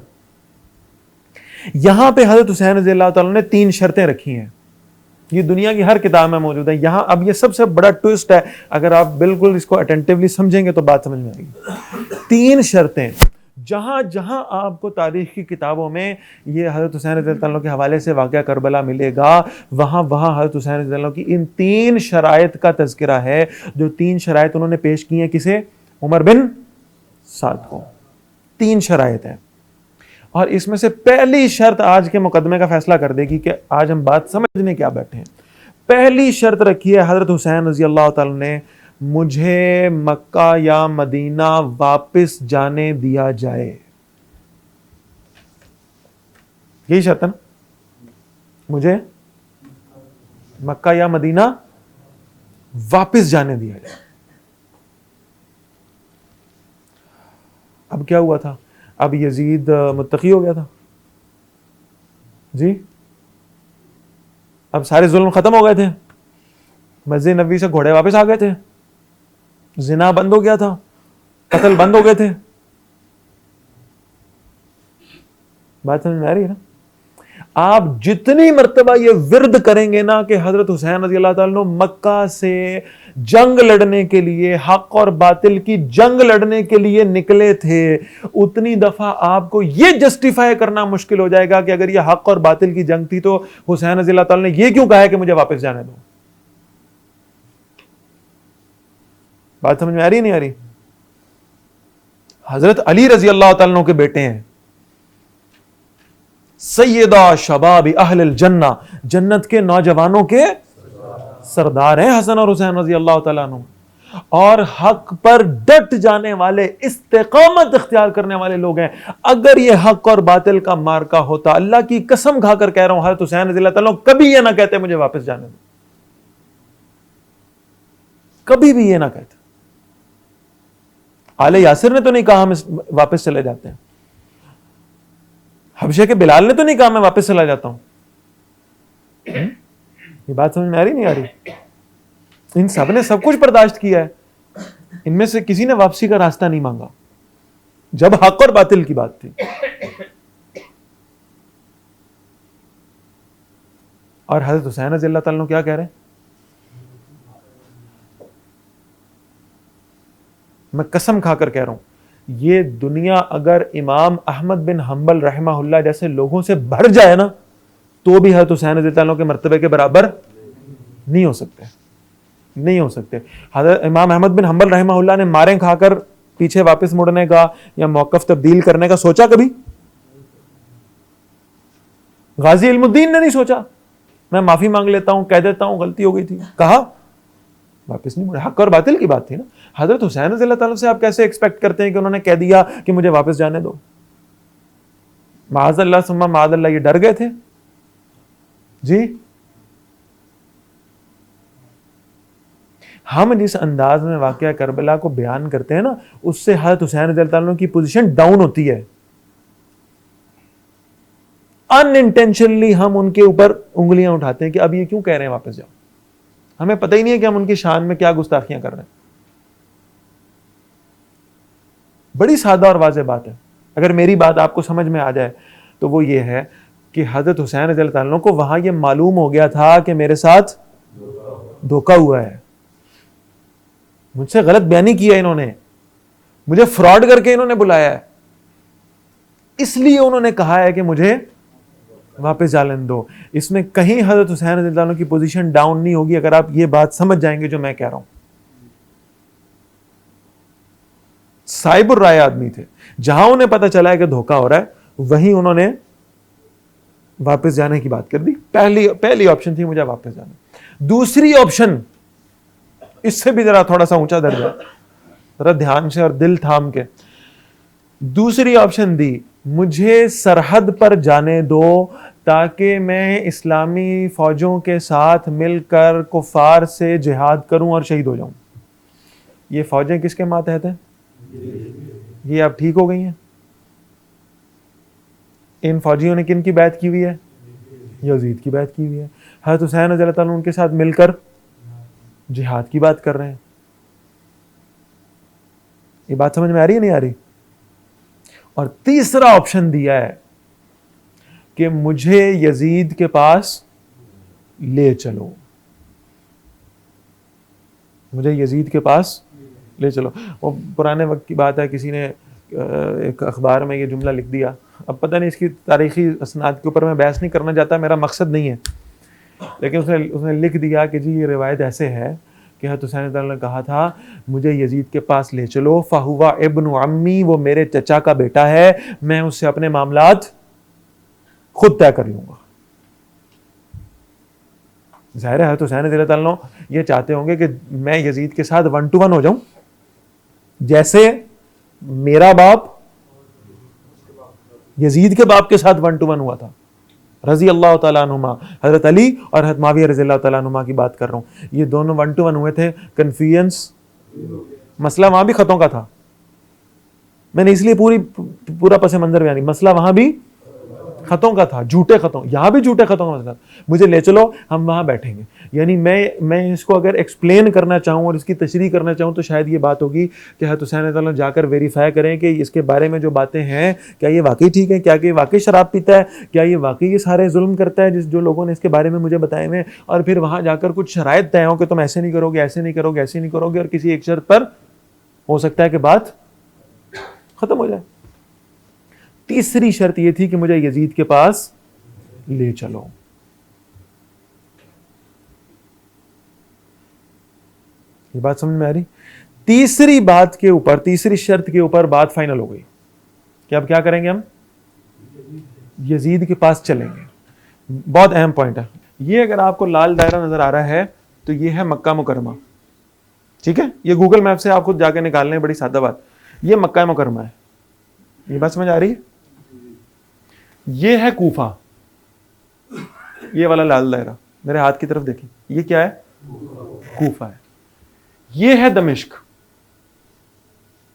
یہاں پہ حضرت حسین رضی اللہ تعالیٰ نے 3 شرطیں رکھی ہیں، یہ دنیا کی ہر کتاب میں موجود ہے. یہاں اب یہ سب سے بڑا ٹوسٹ ہے، اگر آپ بالکل اس کو اٹینٹیولی سمجھیں گے تو بات سمجھ میں آئے گی. 3 شرطیں، جہاں جہاں آپ کو تاریخ کی کتابوں میں یہ حضرت حسین رضی اللہ عنہ کے حوالے سے واقعہ کربلا ملے گا، وہاں حضرت حسین رضی اللہ عنہ کی ان 3 شرائط کا تذکرہ ہے، جو 3 شرائط انہوں نے پیش کی ہیں کسے؟ عمر بن سعد کو. 3 شرائط ہیں، اور اس میں سے پہلی شرط آج کے مقدمے کا فیصلہ کر دے گی کہ آج ہم بات سمجھنے کیا بیٹھے ہیں. پہلی شرط رکھی ہے حضرت حسین رضی اللہ تعالی نے، مجھے مکہ یا مدینہ واپس جانے دیا جائے. یہی شرط ہے نا، مجھے مکہ یا مدینہ واپس جانے دیا جائے. اب کیا ہوا تھا؟ اب یزید متقی ہو گیا تھا جی، اب سارے ظلم ختم ہو گئے تھے، مسجد نبوی سے گھوڑے واپس آ گئے تھے، زنا بند ہو گیا تھا، قتل بند ہو گئے تھے. بات سمجھ میں آ رہی ہے نا؟ آپ جتنی مرتبہ یہ ورد کریں گے نا کہ حضرت حسین رضی اللہ تعالیٰ عنہ مکہ سے جنگ لڑنے کے لیے، حق اور باطل کی جنگ لڑنے کے لیے نکلے تھے، اتنی دفعہ آپ کو یہ جسٹیفائی کرنا مشکل ہو جائے گا کہ اگر یہ حق اور باطل کی جنگ تھی تو حسین رضی اللہ تعالیٰ نے یہ کیوں کہا ہے کہ مجھے واپس جانے دو. بات سمجھ میں آ رہی نہیں آ رہی؟ حضرت علی رضی اللہ تعالیٰ عنہ کے بیٹے ہیں، سیدہ شباب اہل الجنہ، جنت کے نوجوانوں کے سردار ہیں حسن اور حسین رضی اللہ تعالیٰ عنہ، اور حق پر ڈٹ جانے والے، استقامت اختیار کرنے والے لوگ ہیں. اگر یہ حق اور باطل کا مارکا ہوتا، اللہ کی قسم کھا کر کہہ رہا ہوں، حضرت حسین رضی اللہ تعالیٰ عنہ کبھی یہ نہ کہتے مجھے واپس جانے دو، کبھی بھی یہ نہ کہتے. آل یاسر نے تو نہیں کہا ہم واپس چلے جاتے ہیں، حبشے کے بلال نے تو نہیں کہا میں واپس چلا جاتا ہوں. یہ بات سمجھ میں آ رہی نہیں آ رہی؟ ان سب نے سب کچھ برداشت کیا ہے، ان میں سے کسی نے واپسی کا راستہ نہیں مانگا جب حق اور باطل کی بات تھی. اور حضرت حسین رضی اللہ تعالیٰ عنہ کیا کہہ رہے ہیں؟ میں قسم کھا کر کہہ رہا ہوں، یہ دنیا اگر امام احمد بن حنبل رحمہ اللہ جیسے لوگوں سے بھر جائے نا تو بھی حضرت حسین رضی اللہ عنہ کے مرتبے کے برابر نہیں ہو سکتے، نہیں ہو سکتے. حضرت امام احمد بن حنبل رحمہ اللہ نے ماریں کھا کر پیچھے واپس مڑنے کا یا موقف تبدیل کرنے کا سوچا کبھی؟ غازی علم الدین نے نہیں سوچا میں معافی مانگ لیتا ہوں، کہہ دیتا ہوں غلطی ہو گئی تھی، کہا واپس نہیں مڑے. حق اور باطل کی بات تھی نا. حضرت حسین رضی اللہ تعالیٰ سے آپ کیسے ایکسپیکٹ کرتے ہیں کہ انہوں نے کہہ دیا کہ مجھے واپس جانے دو؟ معاذ اللہ ثم معاذ اللہ، یہ ڈر گئے تھے جی. ہم جس انداز میں واقعہ کربلا کو بیان کرتے ہیں نا، اس سے حضرت حسین رضی اللہ عنہ کی پوزیشن ڈاؤن ہوتی ہے. ان انٹینشنلی ہم ان کے اوپر انگلیاں اٹھاتے ہیں کہ اب یہ کیوں کہہ رہے ہیں واپس جاؤ. ہمیں پتہ ہی نہیں ہے کہ ہم ان کی شان میں کیا گستاخیاں کر رہے ہیں. بڑی سادہ اور واضح بات ہے. اگر میری بات آپ کو سمجھ میں آ جائے تو وہ یہ ہے کہ حضرت حسین رضی اللہ عنہ کو وہاں یہ معلوم ہو گیا تھا کہ میرے ساتھ دھوکہ ہوا ہے، مجھ سے غلط بیانی کی ہے انہوں نے، مجھے فراڈ کر کے انہوں نے بلایا ہے، اس لیے انہوں نے کہا ہے کہ مجھے واپس جا لین دو. اس میں کہیں حضرت حسین رضی اللہ عنہ کی پوزیشن ڈاؤن نہیں ہوگی اگر آپ یہ بات سمجھ جائیں گے جو میں کہہ رہا ہوں. صاحب الرائے آدمی تھے, جہاں انہیں پتہ چلا ہے کہ دھوکہ ہو رہا ہے وہیں انہوں نے واپس جانے کی بات کر دی. پہلی آپشن تھی مجھے واپس جانا. دوسری آپشن اس سے بھی ذرا تھوڑا سا اونچا درجہ, ذرا دھیان سے اور دل تھام کے. دوسری آپشن دی, مجھے سرحد پر جانے دو تاکہ میں اسلامی فوجوں کے ساتھ مل کر کفار سے جہاد کروں اور شہید ہو جاؤں. یہ فوجیں کس کے ماتحت ہیں؟ یہ اب ٹھیک ہو گئی ہیں. ان فوجیوں نے کن کی بیعت کی ہوئی ہے؟ یزید کی بیعت کی ہوئی ہے. حضرت حسین رضی اللہ تعالیٰ ان کے ساتھ مل کر جہاد کی بات کر رہے ہیں. یہ بات سمجھ میں آ رہی ہے نہیں آ رہی؟ اور تیسرا آپشن دیا ہے کہ مجھے یزید کے پاس لے چلو, مجھے یزید کے پاس لے چلو. وہ پرانے وقت کی بات ہے, کسی نے ایک اخبار میں یہ جملہ لکھ دیا. اب پتہ نہیں اس کی تاریخی اسناد کے اوپر میں بحث نہیں کرنا چاہتا, میرا مقصد نہیں ہے, لیکن اس نے لکھ دیا کہ جی یہ روایت ایسے ہے کہ حضرت حسین رضی اللہ عنہ نے کہا تھا مجھے یزید کے پاس لے چلو, فہوا ابن عمی, وہ میرے چچا کا بیٹا ہے, میں اس سے اپنے معاملات خود طے کر لوں گا. ظاہر ہے حضرت حسین رضی اللہ عنہ یہ چاہتے ہوں گے کہ میں یزید کے ساتھ 1 to 1 ہو جاؤں, جیسے میرا باپ یزید کے باپ کے ساتھ 1 to 1 ہوا تھا رضی اللہ تعالیٰ عنہما. حضرت علی اور حضرت معاویہ رضی اللہ تعالیٰ عنہما کی بات کر رہا ہوں. یہ دونوں 1 to 1 ہوئے تھے. کنفیوژنس, مسئلہ وہاں بھی خطوں کا تھا. میں نے اس لیے پورا پس منظر بیان, مسئلہ وہاں بھی خطوں کا تھا, جھوٹے خطوں. یہاں بھی جھوٹے خطوں کا مسئلہ. مجھے لے چلو, ہم وہاں بیٹھیں گے. یعنی میں اس کو اگر ایکسپلین کرنا چاہوں اور اس کی تشریح کرنا چاہوں تو شاید یہ بات ہوگی کہ حضرت حسین رضی اللہ عنہ جا کر ویریفائی کریں کہ اس کے بارے میں جو باتیں ہیں کیا یہ واقعی ٹھیک ہے, کیا کہ واقعی شراب پیتا ہے, کیا یہ واقعی یہ سارے ظلم کرتا ہے جو لوگوں نے اس کے بارے میں مجھے بتائے ہوئے, اور پھر وہاں جا کر کچھ شرائط طے ہوں کہ تم ایسے نہیں کرو گے, ایسے نہیں کرو گے, ایسے نہیں کرو گے, اور کسی ایک شرط پر ہو سکتا ہے کہ بات ختم ہو جائے. تیسری شرط یہ تھی کہ مجھے یزید کے پاس لے چلو. یہ بات سمجھ میں آ رہی؟ تیسری بات کے اوپر, تیسری شرط کے اوپر بات فائنل ہو گئی کہ اب کیا کریں گے, ہم یزید کے پاس چلیں گے. بہت اہم پوائنٹ ہے یہ. اگر آپ کو لال دائرہ نظر آ رہا ہے تو یہ ہے مکہ مکرمہ, ٹھیک ہے. یہ گوگل میپ سے آپ خود جا کے نکال لیں, بڑی سادہ بات. یہ مکہ مکرمہ ہے. یہ بات سمجھ آ رہی ہے؟ یہ ہے کوفہ, یہ والا لال دائرہ میرے ہاتھ کی طرف دیکھیں, یہ کیا ہے؟ کوفہ ہے. یہ ہے دمشق,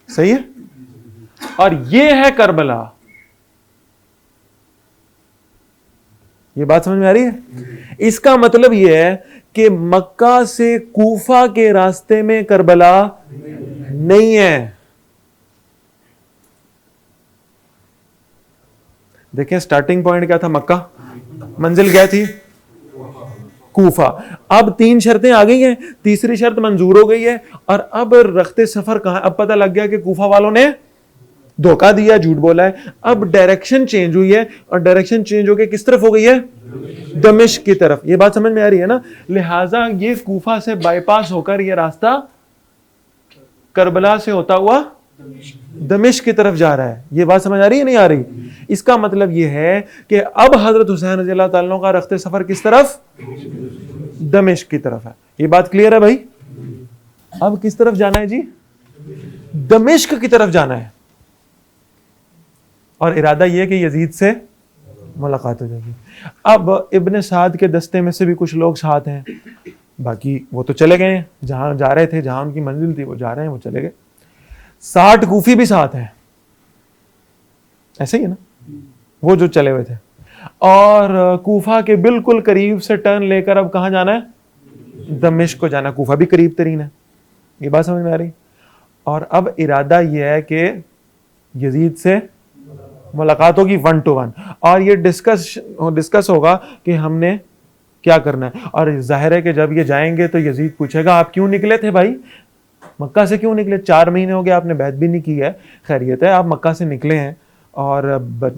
صحیح ہے, اور یہ ہے کربلا. یہ بات سمجھ میں آ رہی ہے؟ اس کا مطلب یہ ہے کہ مکہ سے کوفہ کے راستے میں کربلا نہیں ہے. دیکھیں سٹارٹنگ پوائنٹ کیا تھا, مکہ, منزل کیا تھی؟ کوفہ. اب 3 شرطیں آ گئی ہیں, تیسری شرط منظور ہو گئی ہے, اور اب رخت سفر کہاں؟ اب پتہ لگ گیا کہ کوفہ والوں نے دھوکہ دیا, جھوٹ بولا ہے. اب ڈائریکشن چینج ہوئی ہے, اور ڈائریکشن چینج ہو کے کس طرف ہو گئی ہے؟ دمشق کی طرف. یہ بات سمجھ میں آ رہی ہے نا؟ لہٰذا یہ کوفہ سے بائی پاس ہو کر یہ راستہ کربلا سے ہوتا ہوا دمشق کی طرف جا رہا ہے. یہ بات سمجھ آ رہی ہے نہیں آ رہی؟ اس کا مطلب یہ ہے کہ اب حضرت حسین رضی اللہ تعالیٰ کا رخت سفر کس طرف؟ دمشق کی طرف ہے. یہ بات کلیئر ہے بھائی؟ اب کس طرف جانا ہے جی؟ دمشق کی طرف جانا ہے. اور ارادہ یہ کہ یزید سے ملاقات ہو جائے گی. اب ابن سعد کے دستے میں سے بھی کچھ لوگ ساتھ ہیں, باقی وہ تو چلے گئے ہیں, جہاں جا رہے تھے, جہاں ان کی منزل تھی وہ جا رہے ہیں, وہ چلے گئے. 60 کوفی بھی ساتھ ہیں, ایسے ہی ہے نا, وہ جو چلے ہوئے تھے. اور کوفہ کے بالکل قریب سے ٹرن لے کر اب کہاں جانا ہے؟ دمشق کو جانا. کوفہ بھی قریب ترین ہے. یہ بات سمجھ میں آ رہی؟ اور اب ارادہ یہ ہے کہ یزید سے ملاقات ہوگی 1 to 1, اور یہ ڈسکس ہوگا کہ ہم نے کیا کرنا ہے. اور ظاہر ہے کہ جب یہ جائیں گے تو یزید پوچھے گا آپ کیوں نکلے تھے بھائی, مکہ سے کیوں نکلے؟ 4 مہینے ہو گئے, آپ نے بیعت بھی نہیں کی ہے, خیریت ہے, آپ مکہ سے نکلے ہیں اور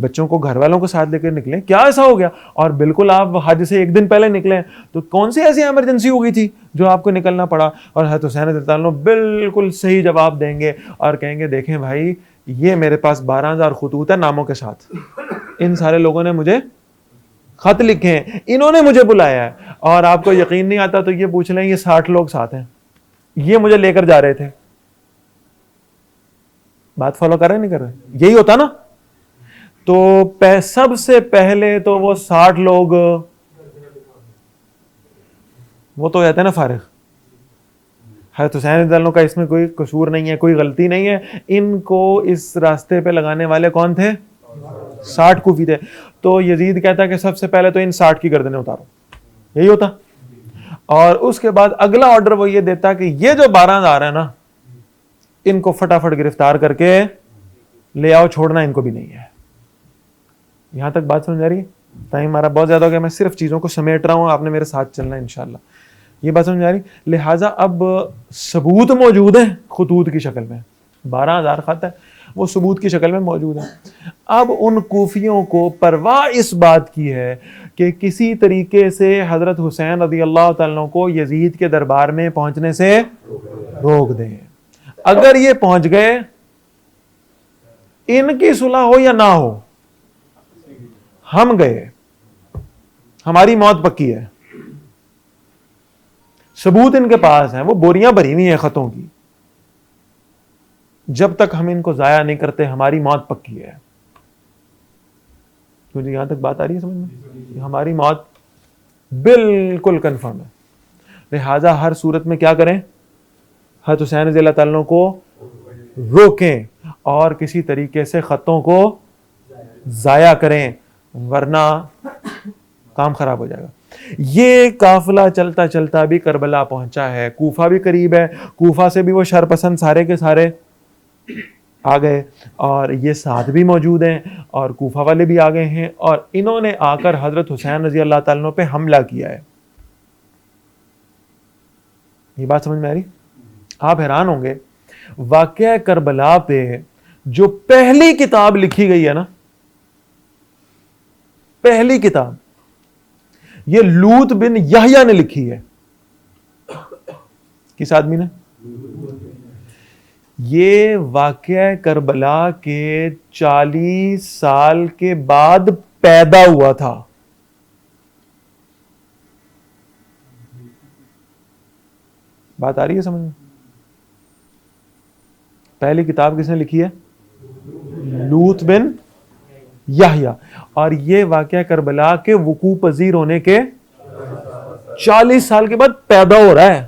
بچوں کو گھر والوں کو ساتھ لے کر نکلیں. کیا ایسا ہو گیا؟ اور بالکل آپ حج سے ایک دن پہلے نکلیں تو کون سی ایسی ایمرجنسی ہو گئی تھی جو آپ کو نکلنا پڑا؟ اور حضرت حسین رضی اللہ عنہ بالکل صحیح جواب دیں گے اور کہیں گے دیکھیں بھائی یہ میرے پاس 12,000 خطوط ہے ناموں کے ساتھ, ان سارے لوگوں نے مجھے خط لکھے ہیں, انہوں نے مجھے بلایا ہے, اور آپ کو یقین نہیں آتا تو یہ پوچھ لیں یہ 60 لوگ ساتھ ہیں, یہ مجھے لے کر جا رہے تھے. بات فالو کر رہے نہیں کر رہے؟ یہی ہوتا نا. تو سب سے پہلے تو وہ 60 لوگ وہ تو کہتے ہیں نا فارغ. حضرت حسین رضی اللہ عنہ کا اس میں کوئی قصور نہیں ہے, کوئی غلطی نہیں ہے. ان کو اس راستے پہ لگانے والے کون تھے؟ 60 کوفی تھے. تو یزید کہتا ہے کہ سب سے پہلے تو ان 60 کی گردنیں اتارو, یہی ہوتا. اور اس کے بعد اگلا آرڈر وہ یہ دیتا کہ یہ جو 12,000 ہے نا ان کو فٹافٹ گرفتار کر کے لے آؤ, چھوڑنا ان کو بھی نہیں ہے. یہاں تک بات سمجھ آ رہی ہے؟ ٹائم ہمارا بہت زیادہ ہو گیا, میں صرف چیزوں کو سمیٹ رہا ہوں, آپ نے میرے ساتھ چلنا ہے انشاءاللہ. یہ بات سمجھ آ رہی؟ لہٰذا اب ثبوت موجود ہے خطوط کی شکل میں, 12,000 خط ہے وہ ثبوت کی شکل میں موجود ہے. اب ان کوفیوں کو پرواہ اس بات کی ہے کہ کسی طریقے سے حضرت حسین رضی اللہ تعالیٰ کو یزید کے دربار میں پہنچنے سے روک دیں. اگر یہ پہنچ گئے, ان کی صلح ہو یا نہ ہو, ہم گئے, ہماری موت پکی ہے. ثبوت ان کے پاس ہیں, وہ بوریاں بھری ہوئی ہیں خطوں کی. جب تک ہم ان کو ضائع نہیں کرتے ہماری موت پکی ہے. مجھے یہاں تک بات آ رہی ہے سمجھ میں؟ ہماری موت بالکل کنفرم ہے. لہذا ہر صورت میں کیا کریں؟ حضرت حسین رضی اللہ تعالیٰ کو روکیں اور کسی طریقے سے خطوں کو ضائع کریں, ورنہ کام خراب ہو جائے گا. یہ قافلہ چلتا چلتا بھی کربلا پہنچا ہے. کوفہ بھی قریب ہے, کوفہ سے بھی وہ شرپسند سارے کے سارے آ گئے, اور یہ ساتھ بھی موجود ہیں, اور کوفہ والے بھی آ گئے ہیں, اور انہوں نے آ کر حضرت حسین رضی اللہ تعالیٰ پہ حملہ کیا ہے. یہ بات سمجھ میں آ رہی؟ آپ حیران ہوں گے, واقعہ کربلا پہ جو پہلی کتاب لکھی گئی ہے نا, پہلی کتاب یہ لوط بن یحییٰ نے لکھی ہے. کس آدمی نے؟ یہ واقعہ کربلا کے 40 سال کے بعد پیدا ہوا تھا. بات آ رہی ہے سمجھ میں؟ پہلی کتاب کس نے لکھی ہے؟ لوط بن یحییٰ. اور یہ واقعہ کربلا کے وقوع پذیر ہونے کے 40 سال کے بعد پیدا ہو رہا ہے.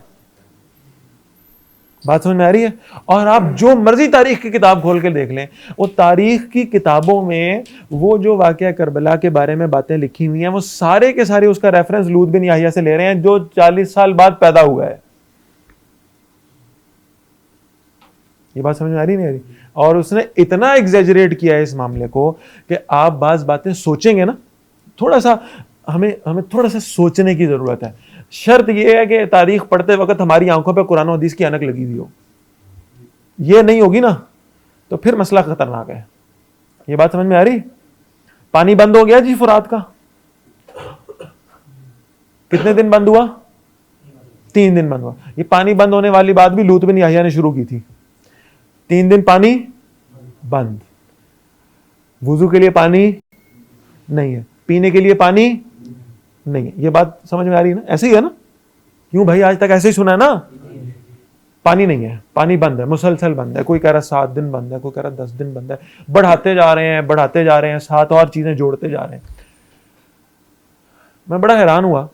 بات سمجھ میں آ رہی ہے؟ اور آپ جو مرضی تاریخ کی کتاب کھول کے دیکھ لیں, وہ تاریخ کی کتابوں میں وہ جو واقعہ کربلا کے بارے میں باتیں لکھی ہوئی ہیں وہ سارے کے سارے اس کا ریفرنس لوط بن یحییٰ سے لے رہے ہیں جو 40 سال بعد پیدا ہوا ہے. یہ بات سمجھ میں آ رہی نہیں آ رہی؟ اور اس نے اتنا ایگزیجریٹ کیا ہے اس معاملے کو کہ آپ بعض باتیں سوچیں گے نا, تھوڑا سا ہمیں تھوڑا سا سوچنے کی ضرورت ہے. شرط یہ ہے کہ تاریخ پڑھتے وقت ہماری آنکھوں پہ قرآن و حدیث کی انک لگی ہوئی ہو. یہ نہیں ہوگی نا تو پھر مسئلہ خطرناک ہے. یہ بات سمجھ میں آ رہی؟ پانی بند ہو گیا جی فرات کا, کتنے دن بند ہوا؟ 3 دن بند ہوا. یہ پانی بند ہونے والی بات بھی لوط بن یحییٰ نے شروع کی تھی. 3 دن پانی بند, وضو کے لیے پانی نہیں ہے, پینے کے لیے پانی نہیں ہے. یہ بات سمجھ میں آ رہی ہے نا؟ ایسے ہی ہے نا؟ کیوں بھائی آج تک ایسے ہی سنا ہے نا؟ پانی نہیں ہے, پانی بند ہے, مسلسل بند ہے. کوئی کہہ رہا 7 دن بند ہے, کوئی کہہ رہا 10 دن بند ہے. بڑھاتے جا رہے ہیں 7 اور چیزیں جوڑتے جا رہے ہیں. میں بڑا حیران ہوا,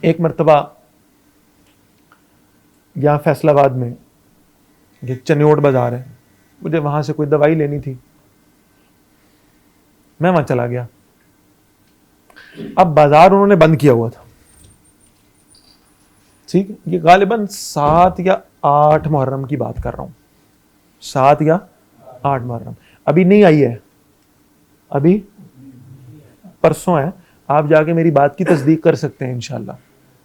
ایک مرتبہ یہاں فیصل آباد میں یہ چنیوٹ بازار ہے, مجھے وہاں سے کوئی دوائی لینی تھی, میں وہاں چلا گیا. اب بازار انہوں نے بند کیا ہوا تھا, ٹھیک ہے, یہ غالباً 7 یا 8 محرم کی بات کر رہا ہوں, 7 یا 8 محرم. ابھی نہیں آئی ہے, ابھی پرسوں ہے. آپ جا کے میری بات کی تصدیق کر سکتے ہیں انشاءاللہ.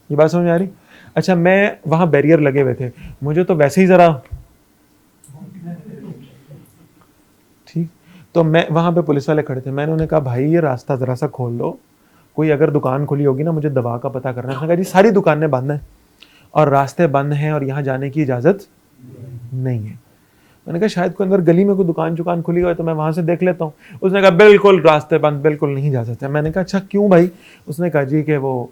یہ بات سمجھ میں آ رہی؟ اچھا, میں وہاں بیریئر لگے ہوئے تھے, مجھے تو ویسے ہی ذرا ٹھیک, تو میں وہاں پہ پولیس والے کھڑے تھے, میں نے انہیں کہا بھائی یہ راستہ ذرا سا کھول دو, کوئی اگر دکان کھلی ہوگی نا مجھے دوا کا پتہ کرنا ہے. اس نے کہا جی ساری دکانیں بند ہیں اور راستے بند ہیں اور یہاں جانے کی اجازت نہیں ہے. میں نے کہا شاید کوئی اندر گلی میں کوئی دکان کھلی ہوئے تو میں وہاں سے دیکھ لیتا ہوں. اس نے کہا بالکل راستے بند, بالکل نہیں جا سکتے. میں نے کہا اچھا کیوں بھائی؟ اس نے کہا جی کہ وہ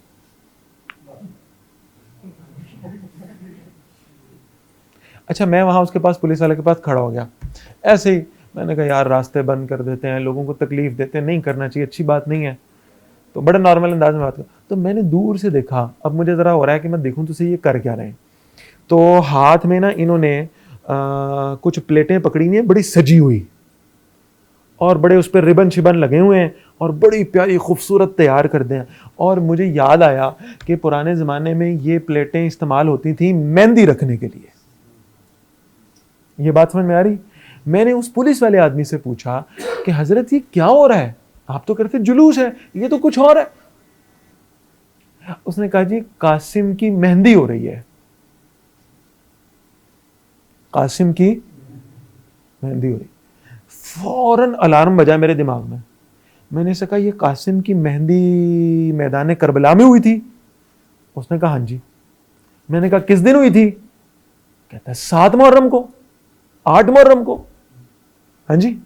اچھا. میں وہاں اس کے پاس پولیس والے کے پاس کھڑا ہو گیا ایسے ہی. میں نے کہا یار راستے بند کر دیتے ہیں, لوگوں کو تکلیف دیتے ہیں, نہیں کرنا چاہیے, اچھی بات نہیں ہے. تو بڑے نارمل انداز میں بات کر, تو میں نے دور سے دیکھا. اب مجھے ذرا ہو رہا ہے کہ میں دیکھوں تو صحیح یہ کر کیا رہے ہیں. تو ہاتھ میں نا انہوں نے کچھ پلیٹیں پکڑی ہوئی ہیں بڑی سجی ہوئی, اور بڑے اس پہ ربن شبن لگے ہوئے ہیں اور بڑی پیاری خوبصورت تیار کر دیں. اور مجھے یاد آیا کہ پرانے زمانے میں یہ پلیٹیں استعمال ہوتی تھیں مہندی رکھنے کے لیے. یہ بات سمجھ میں آ رہی؟ میں نے اس پولیس والے آدمی سے پوچھا کہ حضرت یہ کیا ہو رہا ہے, آپ تو کہتے جلوس ہے, یہ تو کچھ اور ہے. اس نے کہا جی قاسم کی مہندی ہو رہی ہے, قاسم کی مہندی ہو رہی. فوراً الارم بجا میرے دماغ میں. میں نے کہا یہ قاسم کی مہندی میدان کربلا میں ہوئی تھی؟ اس نے کہا ہاں جی. میں نے کہا کس دن ہوئی تھی؟ کہتا ہے 7 محرم کو, 8 محرم کو. ہاں جی.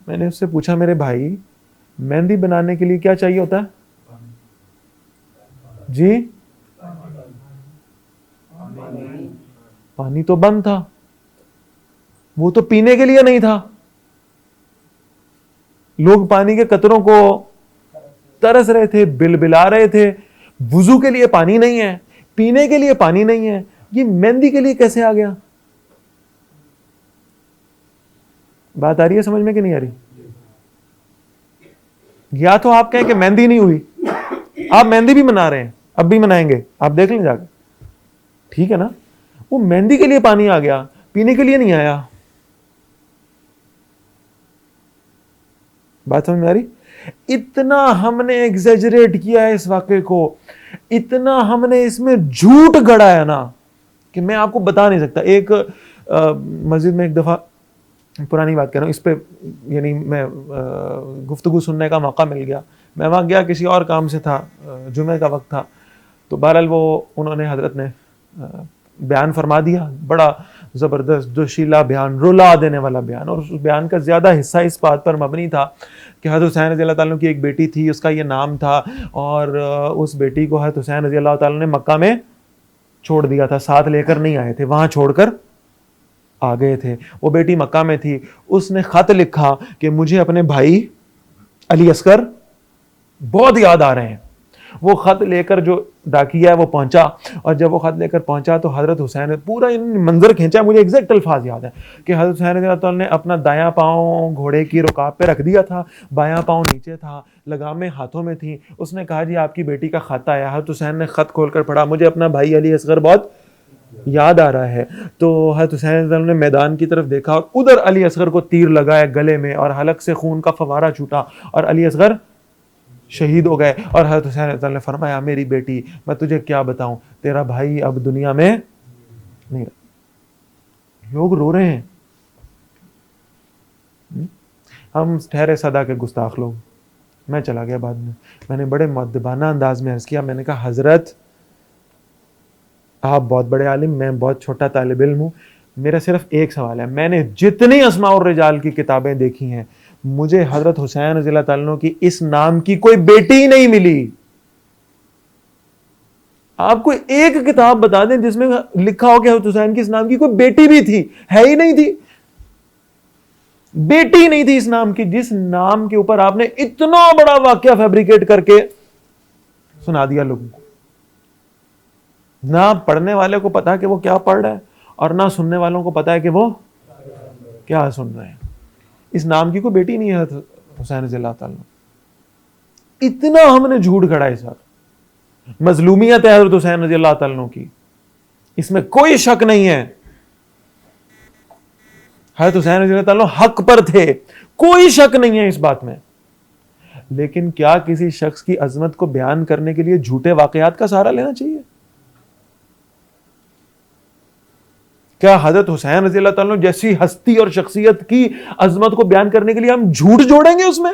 میں نے اس سے پوچھا میرے بھائی مہندی بنانے کے لیے کیا چاہیے ہوتا ہے؟ جی پانی تو بند تھا, وہ تو پینے کے لیے نہیں تھا. لوگ پانی کے قطروں کو ترس رہے تھے, بلبلا رہے تھے. وضو کے لیے پانی نہیں ہے, پینے کے لیے پانی نہیں ہے, یہ مہندی کے لیے کیسے آ گیا؟ بات آ رہی ہے سمجھ میں کہ نہیں آ رہی؟ یا تو آپ کہیں کہ مہندی نہیں ہوئی, آپ مہندی بھی منا رہے ہیں, اب بھی منائیں گے, آپ دیکھ لیں جا کے, ٹھیک ہے نا. وہ مہندی کے لیے پانی آ گیا, پینے کے لیے نہیں آیا. بات سمجھ میں آ رہی؟ اتنا ہم نے ایگزیجریٹ کیا ہے اس واقعے کو, اتنا ہم نے اس میں جھوٹ گڑا ہے نا کہ میں آپ کو بتا نہیں سکتا. ایک مسجد میں ایک دفعہ, پرانی بات کر رہا ہوں, اس پہ یعنی میں گفتگو سننے کا موقع مل گیا. میں وہاں گیا, کسی اور کام سے تھا, جمعے کا وقت تھا. تو بہرحال وہ انہوں نے حضرت نے بیان فرما دیا, بڑا زبردست جوشیلا بیان, رلا دینے والا بیان. اور اس بیان کا زیادہ حصہ اس بات پر مبنی تھا کہ حضرت حسین رضی اللہ تعالیٰ کی ایک بیٹی تھی, اس کا یہ نام تھا, اور اس بیٹی کو حضرت حسین رضی اللہ تعالیٰ نے مکہ میں چھوڑ دیا تھا, ساتھ لے کر نہیں آئے تھے, وہاں چھوڑ کر آ گئے تھے. وہ بیٹی مکہ میں تھی. اس نے خط لکھا کہ مجھے اپنے بھائی علی اصغر بہت یاد آ رہے ہیں. وہ خط لے کر جو ڈاکیا ہے وہ پہنچا, اور جب وہ خط لے کر پہنچا تو حضرت حسین, پورا منظر کھینچا, مجھے ایگزیکٹ الفاظ یاد ہے کہ حضرت حسین رضی اللہ تعالیٰ نے اپنا دایاں پاؤں گھوڑے کی رکاب پہ رکھ دیا تھا, بایاں پاؤں نیچے تھا, لگامیں ہاتھوں میں تھیں. اس نے کہا جی آپ کی بیٹی کا خط آیا. حضرت حسین نے خط کھول کر پڑھا, مجھے اپنا بھائی علی اصغر بہت یاد آ رہا ہے. تو حضرت حسین رضی اللہ تعالیٰ نے میدان کی طرف دیکھا, اور ادھر علی اصغر کو تیر لگا ہے گلے میں, اور حلق سے خون کا فوارہ چھوٹا, اور علی اصغر شہید ہو گئے. اور حضرت حسین رضی اللہ عنہ نے فرمایا میری بیٹی میں تجھے کیا بتاؤں, تیرا بھائی اب دنیا میں نہیں رہا. لوگ رو رہے ہیں, ہم ٹھہرے صدا کے گستاخ لوگ. میں چلا گیا بعد میں نے بڑے مؤدبانہ انداز میں عرض کیا, میں نے کہا حضرت آپ بہت بڑے عالم, میں بہت چھوٹا طالب علم ہوں, میرا صرف ایک سوال ہے. میں نے جتنی اسماء الرجال کی کتابیں دیکھی ہیں, مجھے حضرت حسین رضی اللہ تعالیٰ عنہ کی اس نام کی کوئی بیٹی ہی نہیں ملی. آپ کو ایک کتاب بتا دیں جس میں لکھا ہو کہ حضرت حسین کی اس نام کی کوئی بیٹی بھی تھی, ہے ہی نہیں تھی. بیٹی نہیں تھی اس نام کی, جس نام کے اوپر آپ نے اتنا بڑا واقعہ فیبریکیٹ کر کے سنا دیا لوگوں کو. نہ پڑھنے والے کو پتا کہ وہ کیا پڑھ رہا ہے, اور نہ سننے والوں کو پتا ہے کہ وہ کیا سن رہے ہیں. اس نام کی کوئی بیٹی نہیں ہے حضرت حسین رضی اللہ تعالیٰ. اتنا ہم نے جھوٹ گھڑا اس وقت. مظلومیت ہے حضرت حسین رضی اللہ تعالیٰ کی, اس میں کوئی شک نہیں ہے. حضرت حسین رضی اللہ تعالیٰ حق پر تھے, کوئی شک نہیں ہے اس بات میں. لیکن کیا کسی شخص کی عظمت کو بیان کرنے کے لیے جھوٹے واقعات کا سہارا لینا چاہیے؟ کیا حضرت حسین رضی اللہ تعالیٰ جیسی ہستی اور شخصیت کی عظمت کو بیان کرنے کے لیے ہم جھوٹ جوڑیں گے اس میں؟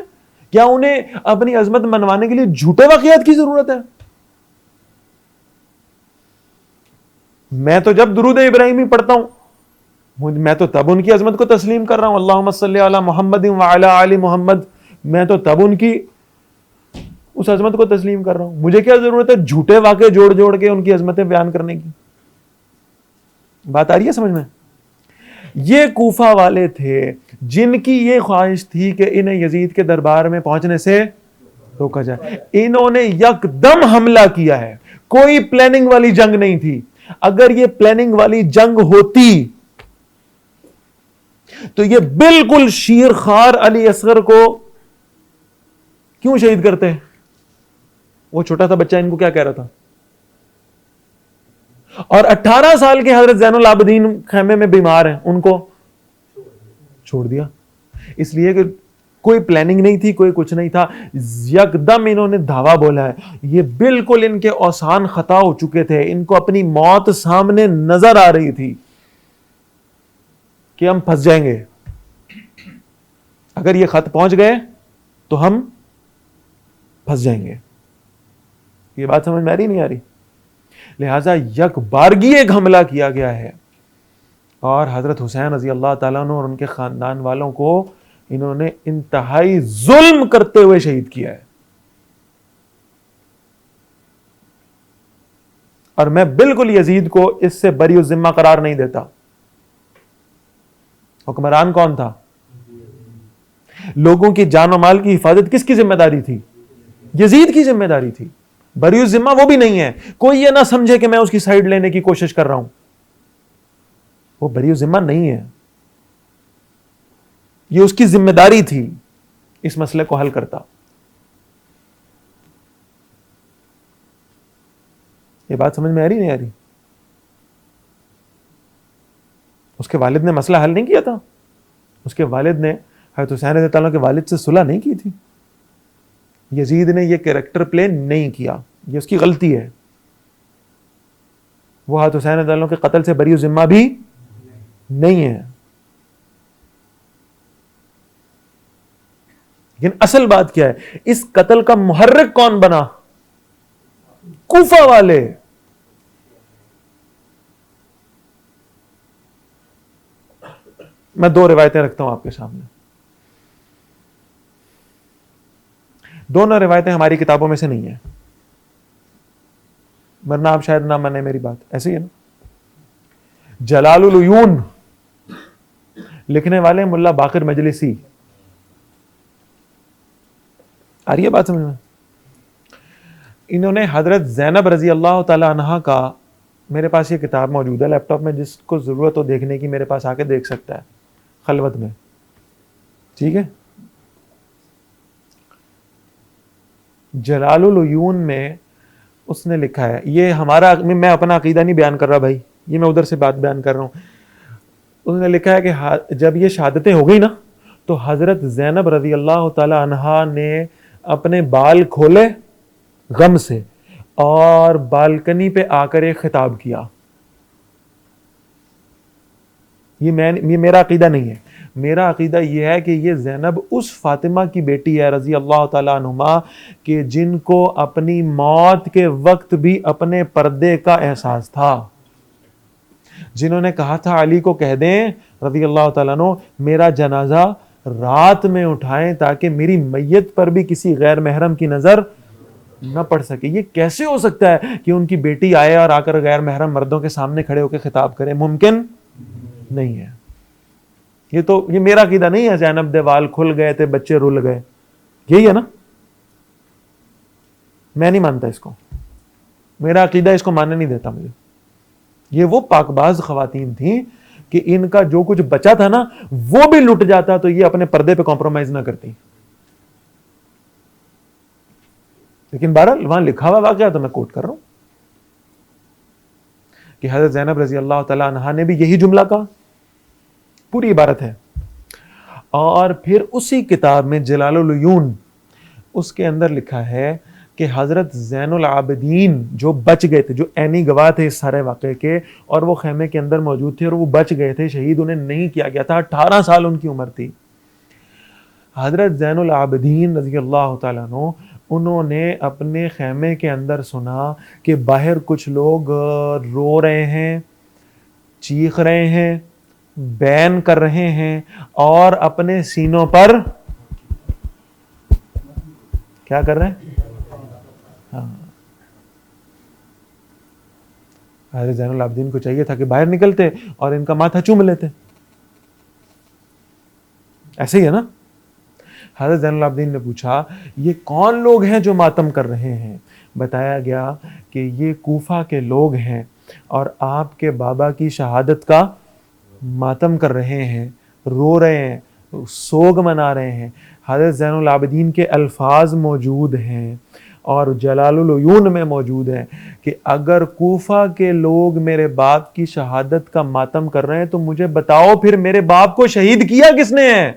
کیا انہیں اپنی عظمت منوانے کے لیے جھوٹے واقعات کی ضرورت ہے؟ میں تو جب درود ابراہیمی پڑھتا ہوں میں تو تب ان کی عظمت کو تسلیم کر رہا ہوں، اللہم صلی علی محمد وعلی آل محمد، میں تو تب ان کی اس عظمت کو تسلیم کر رہا ہوں. مجھے کیا ضرورت ہے جھوٹے واقعے جوڑ جوڑ کے ان کی عظمتیں بیان کرنے کی؟ بات آ رہی ہے سمجھ میں؟ یہ کوفہ والے تھے جن کی یہ خواہش تھی کہ انہیں یزید کے دربار میں پہنچنے سے روکا جائے. انہوں نے یکدم حملہ کیا ہے، کوئی پلاننگ والی جنگ نہیں تھی. اگر یہ پلاننگ والی جنگ ہوتی تو یہ بالکل شیر خوار علی اصغر کو کیوں شہید کرتے؟ وہ چھوٹا سا بچہ ان کو کیا کہہ رہا تھا؟ اور 18 سال کے حضرت زین العابدین خیمے میں بیمار ہیں، ان کو چھوڑ دیا. اس لیے کہ کوئی پلاننگ نہیں تھی، کوئی کچھ نہیں تھا. یکدم انہوں نے دھاوا بولا ہے. یہ بالکل ان کے اوسان خطا ہو چکے تھے، ان کو اپنی موت سامنے نظر آ رہی تھی کہ ہم پھنس جائیں گے، اگر یہ خط پہنچ گئے تو ہم پھنس جائیں گے. یہ بات سمجھ میں آ رہی نہیں آ رہی؟ لہذا یک بارگی ایک حملہ کیا گیا ہے اور حضرت حسین رضی اللہ تعالیٰ عنہ اور ان کے خاندان والوں کو انہوں نے انتہائی ظلم کرتے ہوئے شہید کیا ہے. اور میں بالکل یزید کو اس سے بری الذمہ قرار نہیں دیتا. حکمران کون تھا؟ لوگوں کی جان و مال کی حفاظت کس کی ذمہ داری تھی؟ یزید کی ذمہ داری تھی. بری الذمہ وہ بھی نہیں ہے. کوئی یہ نہ سمجھے کہ میں اس کی سائیڈ لینے کی کوشش کر رہا ہوں. وہ بری الذمہ نہیں ہے، یہ اس کی ذمہ داری تھی اس مسئلے کو حل کرتا. یہ بات سمجھ میں آ رہی نہیں آ رہی؟ اس کے والد نے مسئلہ حل نہیں کیا تھا. اس کے والد نے حضرت حسین رضی اللہ عنہ کے والد سے صلح نہیں کی تھی. یزید نے یہ کیریکٹر پلے نہیں کیا، یہ اس کی غلطی ہے. وہ حضرت حسین رضی اللہ عنہ کے قتل سے بری ذمہ بھی نہیں ہے. لیکن اصل بات کیا ہے؟ اس قتل کا محرک کون بنا؟ کوفہ والے. میں 2 روایتیں رکھتا ہوں آپ کے سامنے. دونوں روایتیں ہماری کتابوں میں سے نہیں ہیں، ورنہ آپ شاید نہ مانیں میری بات. ایسے ہی ہے نا. جلال العیون لکھنے والے ملا باقر مجلسی. آ رہی ہے بات سمجھ میں؟ انہوں نے حضرت زینب رضی اللہ تعالی عنہا کا، میرے پاس یہ کتاب موجود ہے لیپ ٹاپ میں، جس کو ضرورت ہو دیکھنے کی میرے پاس آ کے دیکھ سکتا ہے خلوت میں. ٹھیک ہے. جلال العیون میں اس نے لکھا ہے، یہ ہمارا، میں اپنا عقیدہ نہیں بیان کر رہا بھائی، یہ میں ادھر سے بات بیان کر رہا ہوں. اس نے لکھا ہے کہ جب یہ شہادتیں ہو گئی نا تو حضرت زینب رضی اللہ تعالی عنہا نے اپنے بال کھولے غم سے اور بالکنی پہ آ کر ایک خطاب کیا. یہ میرا عقیدہ نہیں ہے. میرا عقیدہ یہ ہے کہ یہ زینب اس فاطمہ کی بیٹی ہے رضی اللہ تعالیٰ عنہما کہ جن کو اپنی موت کے وقت بھی اپنے پردے کا احساس تھا، جنہوں نے کہا تھا علی کو کہہ دیں رضی اللہ تعالیٰ عنہ میرا جنازہ رات میں اٹھائیں تاکہ میری میت پر بھی کسی غیر محرم کی نظر نہ پڑ سکے. یہ کیسے ہو سکتا ہے کہ ان کی بیٹی آئے اور آ کر غیر محرم مردوں کے سامنے کھڑے ہو کے خطاب کرے؟ ممکن نہیں ہے. یہ میرا عقیدہ نہیں ہے زینب دے وال کھل گئے تھے بچے رول گئے، یہی ہے نا. میں نہیں مانتا اس کو، میرا عقیدہ اس کو ماننے نہیں دیتا مجھے. یہ وہ پاک باز خواتین تھیں کہ ان کا جو کچھ بچا تھا نا وہ بھی لٹ جاتا تو یہ اپنے پردے پہ کمپرومائز نہ کرتی. لیکن بہرحال وہاں لکھا ہوا واقعہ تو میں کوٹ کر رہا ہوں کہ حضرت زینب رضی اللہ تعالی عنہا نے بھی یہی جملہ کہا. پوری عبارت ہے. اور پھر اسی کتاب میں جلال العیون اس کے اندر لکھا ہے کہ حضرت زین العابدین جو بچ گئے تھے, جو عینی گواہ تھے اس سارے واقعے کے, اور وہ خیمے کے اندر موجود تھے اور وہ بچ گئے تھے, شہید انہیں نہیں کیا گیا تھا, 18 سال ان کی عمر تھی. حضرت زین العابدین رضی اللہ تعالیٰ عنہ, انہوں نے اپنے خیمے کے اندر سنا کہ باہر کچھ لوگ رو رہے ہیں, چیخ رہے ہیں, بین کر رہے ہیں, اور اپنے سینوں پر کیا کر رہے ہیں. ہاں, حضرت زین العابدین کو چاہیے تھا کہ باہر نکلتے اور ان کا ماتھا چوم لیتے. ایسے ہی ہے نا. حضرت زین العابدین نے پوچھا یہ کون لوگ ہیں جو ماتم کر رہے ہیں؟ بتایا گیا کہ یہ کوفہ کے لوگ ہیں اور آپ کے بابا کی شہادت کا ماتم کر رہے ہیں, رو رہے ہیں, سوگ منا رہے ہیں. حضرت زین العابدین کے الفاظ موجود ہیں اور جلال العیون میں موجود ہے کہ اگر کوفہ کے لوگ میرے باپ کی شہادت کا ماتم کر رہے ہیں تو مجھے بتاؤ پھر میرے باپ کو شہید کیا کس نے ہے؟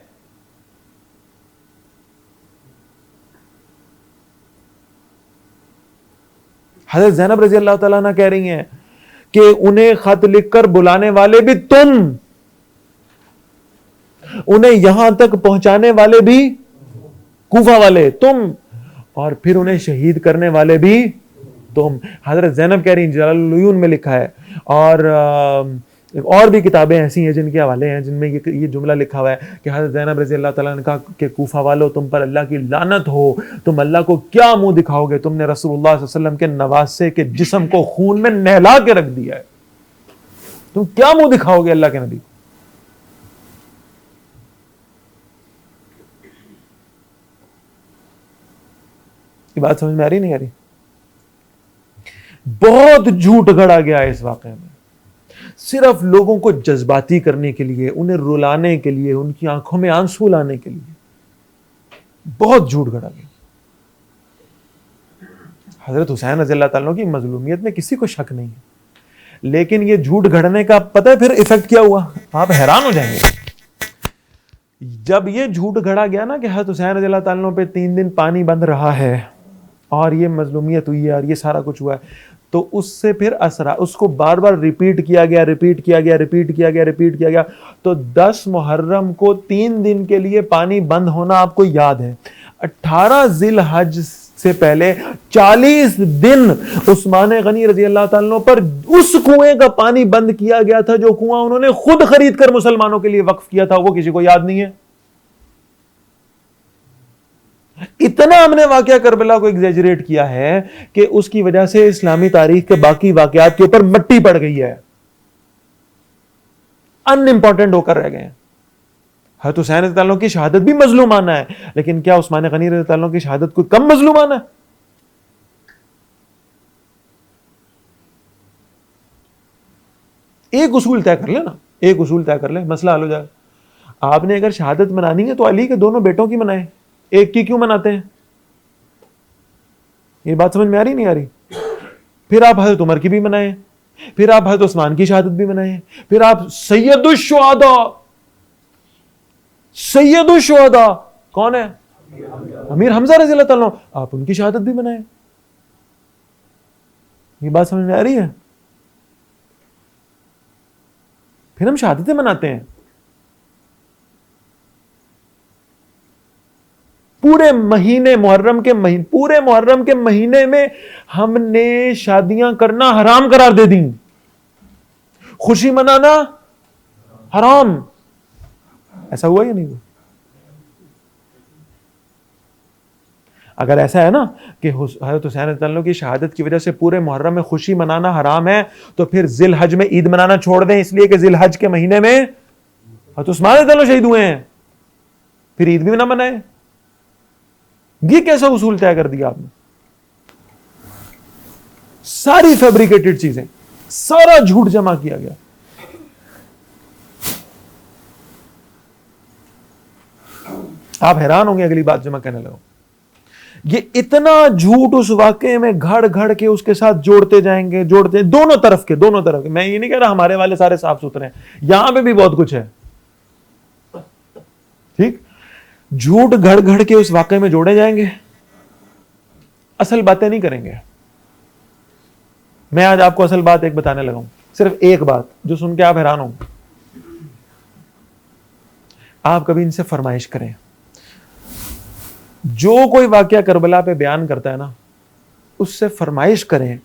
حضرت زینب رضی اللہ تعالیٰ عنہ کہہ رہی ہیں کہ انہیں خط لکھ کر بلانے والے بھی تم, انہیں یہاں تک پہنچانے والے بھی کوفہ والے تم, اور پھر انہیں شہید کرنے والے بھی تم. حضرت زینب کہہ رہی ہیں, جلال العیون میں لکھا ہے, اور بھی کتابیں ایسی ہیں جن کے حوالے ہیں جن میں یہ جملہ لکھا ہوا ہے کہ حضرت زینب رضی اللہ تعالیٰ نے کہا کہ کوفہ والو تم پر اللہ کی لعنت ہو, تم اللہ کو کیا منہ دکھاؤ گے, تم نے رسول اللہ صلی اللہ علیہ وسلم کے نواسے کے جسم کو خون میں نہلا کے رکھ دیا ہے, تم کیا منہ دکھاؤ گے اللہ کے نبی. یہ بات سمجھ میں آ رہی نہیں آ رہی؟ بہت جھوٹ گھڑا گیا ہے اس واقعے میں, صرف لوگوں کو جذباتی کرنے کے لیے, انہیں رلانے کے لیے, ان کی آنکھوں میں آنسو لانے کے لیے بہت جھوٹ گھڑا گیا. حضرت حسین رضی اللہ تعالیٰ کی مظلومیت میں کسی کو شک نہیں ہے, لیکن یہ جھوٹ گھڑنے کا پتہ ہے پھر ایفیکٹ کیا ہوا, آپ حیران ہو جائیں گے. جب یہ جھوٹ گھڑا گیا نا کہ حضرت حسین رضی اللہ تعالیٰ پہ 3 دن پانی بند رہا ہے اور یہ مظلومیت ہوئی ہے اور یہ سارا کچھ ہوا ہے, تو اس سے پھر اس کو بار بار ریپیٹ کیا گیا. تو 10 محرم کو 3 دن کے لیے پانی بند ہونا آپ کو یاد ہے. 18 ذی الحج سے پہلے 40 دن عثمان غنی رضی اللہ تعالیٰ پر اس کنویں کا پانی بند کیا گیا تھا جو کنواں انہوں نے خود خرید کر مسلمانوں کے لیے وقف کیا تھا, وہ کسی کو یاد نہیں ہے. اتنا ہم نے واقعہ کربلا کو ایگزیجریٹ کیا ہے کہ اس کی وجہ سے اسلامی تاریخ کے باقی واقعات کے اوپر مٹی پڑ گئی ہے, ان امپورٹنٹ ہو کر رہ گئے ہیں. حضرت حسین رضی اللہ عنہ کی شہادت بھی مظلومانہ ہے, لیکن کیا عثمان غنی رضی اللہ عنہ کی شہادت کوئی کم مظلومانہ ہے؟ ایک اصول طے کر لے نا, ایک اصول طے کر لے, مسئلہ حل ہو جائے. آپ نے اگر شہادت منانی ہے تو علی کے دونوں بیٹوں کی منائیں, ایک کی کیوں مناتے ہیں؟ یہ بات سمجھ میں آ رہی نہیں آ رہی؟ پھر آپ حضرت عمر کی بھی منائیں, پھر آپ حضرت عثمان کی شہادت بھی منائیں, پھر آپ سید الشہداء کون ہے؟ امیر حمزہ رضی اللہ تعالیٰ, آپ ان کی شہادت بھی منائیں. یہ بات سمجھ میں آ رہی ہے؟ پھر ہم شہادتیں مناتے ہیں. پورے محرم کے مہینے میں ہم نے شادیاں کرنا حرام قرار دے دیں, خوشی منانا حرام. ایسا ہوا یا نہیں ہوا؟ اگر ایسا ہے نا کہ حضرت حسین رضی اللہ عنہ کی شہادت کی وجہ سے پورے محرم میں خوشی منانا حرام ہے, تو پھر ذی الحج میں عید منانا چھوڑ دیں, اس لیے کہ ذی الحج کے مہینے میں حضرت عثمان رضی اللہ عنہ شہید ہوئے ہیں, پھر عید بھی نہ منائیں. یہ کیسا اصول طے کر دیا آپ نے؟ ساری فیبریکیٹڈ چیزیں, سارا جھوٹ جمع کیا گیا. آپ حیران ہوں گے اگلی بات جمع کہنے لگا. یہ اتنا جھوٹ اس واقعے میں گھڑ گھڑ کے اس کے ساتھ جوڑتے جائیں گے, دونوں طرف کے. میں یہ نہیں کہہ رہا ہمارے والے سارے صاف ستھرے ہیں, یہاں پہ بھی بہت کچھ ہے. ٹھیک, جھوٹ گھڑ گھڑ کے اس واقعے میں جوڑے جائیں گے اصل باتیں نہیں کریں گے. میں آج آپ کو اصل بات ایک بتانے لگا ہوں, صرف ایک بات جو سن کے آپ حیران ہوں. آپ کبھی ان سے فرمائش کریں, جو کوئی واقعہ کربلا پہ بیان کرتا ہے نا, اس سے فرمائش کریں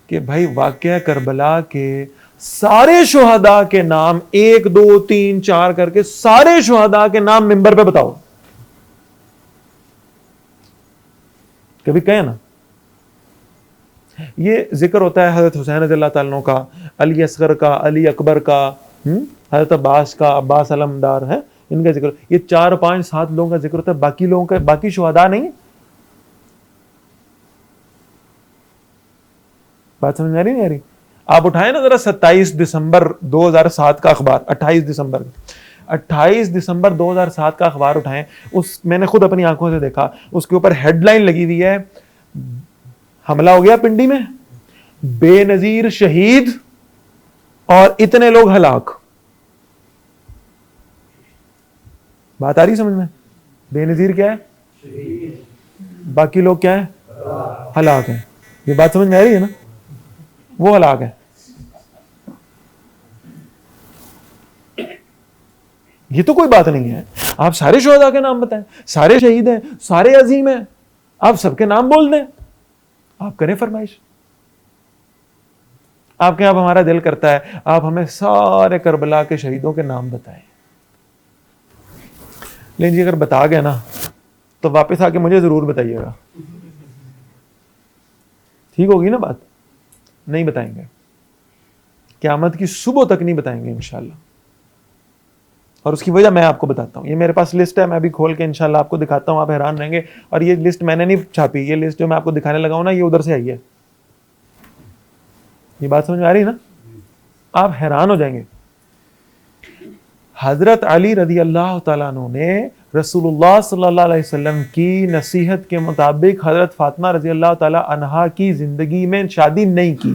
کہ بھائی واقعہ کربلا کے سارے شہداء کے نام 1 2 3 4 کر کے سارے شہداء کے نام منبر پہ بتاؤ. کبھی کہیں نا, یہ ذکر ہوتا ہے حضرت حسین رضی اللہ تعالیٰ عنہ کا, علی اصغر کا, علی اکبر کا, حضرت عباس کا, عباس علمدار ہے, ان کا ذکر. یہ 4 5 7 لوگوں کا ذکر ہوتا ہے, باقی لوگوں کا, باقی شہداء نہیں. بات سمجھ میں آ رہی نہیں آ رہی؟ آپ اٹھائیں نا ذرا 27 دسمبر 2007 کا اخبار, 28 دسمبر 2007 کا اخبار اٹھائیں. میں نے خود اپنی آنکھوں سے دیکھا, اس کے اوپر ہیڈ لائن لگی ہوئی ہے, حملہ ہو گیا پنڈی میں, بے نظیر شہید اور اتنے لوگ ہلاک. بات آ رہی سمجھ میں؟ بے نظیر کیا ہے, باقی لوگ کیا ہے, ہلاک ہیں. یہ بات سمجھ میں آ رہی ہے نا؟ وہ ہلاک ہے. یہ تو کوئی بات نہیں ہے. آپ سارے شہداء کے نام بتائیں, سارے شہید ہیں, سارے عظیم ہیں, آپ سب کے نام بول دیں, آپ کریں فرمائش. آپ کے اب ہمارا دل کرتا ہے آپ ہمیں سارے کربلا کے شہیدوں کے نام بتائیں, لیکن جی اگر بتا گئے نا تو واپس آ کے مجھے ضرور بتائیے گا. ٹھیک ہوگی نا بات؟ نہیں بتائیں گے, قیامت کی صبح تک نہیں بتائیں گے انشاءاللہ. اور اس کی وجہ میں آپ کو بتاتا ہوں. یہ میرے پاس لسٹ ہے, میں بھی کھول کے انشاءاللہ آپ کو دکھاتا ہوں, آپ حیران رہیں گے. اور یہ لسٹ میں نے نہیں چھاپی, یہ لسٹ جو میں آپ کو دکھانے لگا ہوں نا, یہ ادھر سے آئی ہے. یہ بات سمجھ میں آ رہی ہے نا؟ آپ حیران ہو جائیں گے. حضرت علی رضی اللہ تعالیٰ عنہ نے رسول اللہ صلی اللہ علیہ وسلم کی نصیحت کے مطابق حضرت فاطمہ رضی اللہ تعالیٰ عنہا کی زندگی میں شادی نہیں کی.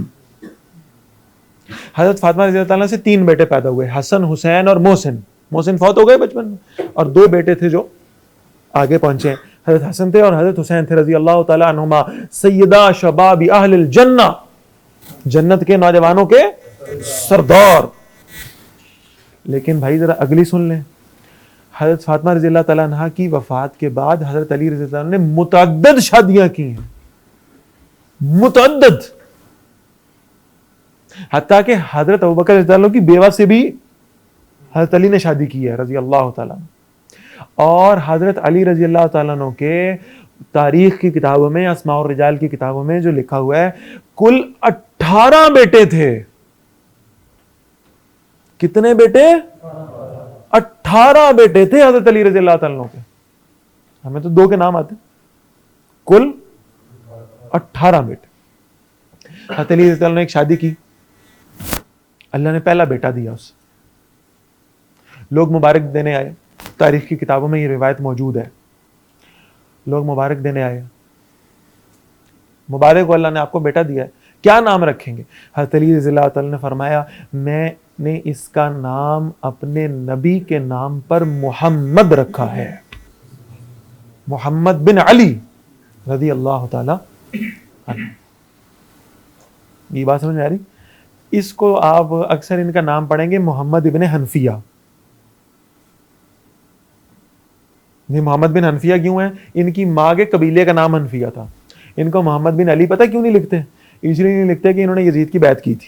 حضرت فاطمہ رضی اللہ تعالیٰ سے 3 بیٹے پیدا ہوئے, حسن, حسین اور محسن. محسن فوت ہو گئے بچپن میں, اور 2 بیٹے تھے جو آگے پہنچے. حضرت حسن تھے اور حضرت حسین تھے رضی اللہ تعالیٰ عنہما سیدہ شباب اہل الجنہ, جنت کے نوجوانوں کے سردار. لیکن بھائی ذرا اگلی سن لیں. حضرت فاطمہ رضی اللہ تعالیٰ عنہ کی وفات کے بعد حضرت علی رضی اللہ عنہ نے متعدد شادیاں کی ہیں, متعدد. حتیٰ کہ حضرت ابوبکر رضی اللہ عنہ کی بیوہ سے بھی حضرت علی نے شادی کی ہے رضی اللہ تعالیٰ عنہ. اور حضرت علی رضی اللہ تعالیٰ عنہ کے تاریخ کی کتابوں میں, اسماء الرجال کی کتابوں میں جو لکھا ہوا ہے, کل 18 بیٹے تھے. کتنے بیٹے؟ 18 بیٹے تھے حضرت علی رضی اللہ تعالیٰ عنہ کے. ہمیں تو 2 کے نام آتے, کل 18 بیٹے. حضرت علی رضی اللہ عنہ نے ایک شادی کی, اللہ نے پہلا بیٹا دیا اسے. لوگ مبارک دینے آئے, تاریخ کی کتابوں میں یہ روایت موجود ہے. لوگ مبارک دینے آئے, مبارک ہو اللہ نے آپ کو بیٹا دیا ہے, کیا نام رکھیں گے؟ حضرت علی رضی اللہ تعالیٰ نے فرمایا میں نے اس کا نام اپنے نبی کے نام پر محمد رکھا ہے, محمد بن علی رضی اللہ تعالیٰ عنہ. یہ بات سمجھ میں آ رہی؟ اس کو آپ اکثر ان کا نام پڑھیں گے محمد ابن حنفیہ. یہ محمد بن حنفیہ کیوں ہے؟ ان کی ماں کے قبیلے کا نام حنفیہ تھا. ان کو محمد بن علی پتہ کیوں نہیں لکھتے؟ اس لیے نہیں لکھتے کہ انہوں نے یزید کی بیعت کی تھی,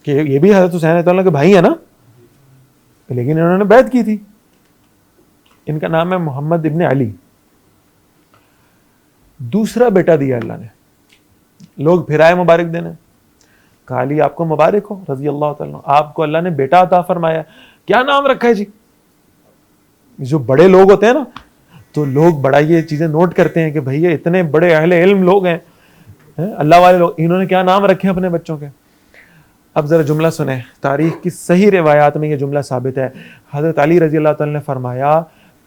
کہ یہ بھی حضرت حسین رضی اللہ عنہ کے بھائی ہیں نا, لیکن انہوں نے بیعت کی تھی. ان کا نام ہے محمد ابن علی. دوسرا بیٹا دیا اللہ نے, لوگ پھر آئے مبارک دینے, کہا علی آپ کو مبارک ہو رضی اللہ تعالیٰ, آپ کو اللہ نے بیٹا عطا فرمایا, کیا نام رکھا ہے جی؟ جو بڑے لوگ ہوتے ہیں نا, تو لوگ بڑا یہ چیزیں نوٹ کرتے ہیں کہ بھئی یہ اتنے بڑے اہل علم لوگ ہیں, اللہ والے لوگ, انہوں نے کیا نام رکھے اپنے بچوں کے. اب ذرا جملہ سنیں, تاریخ کی صحیح روایات میں یہ جملہ ثابت ہے. حضرت علی رضی اللہ تعالیٰ نے فرمایا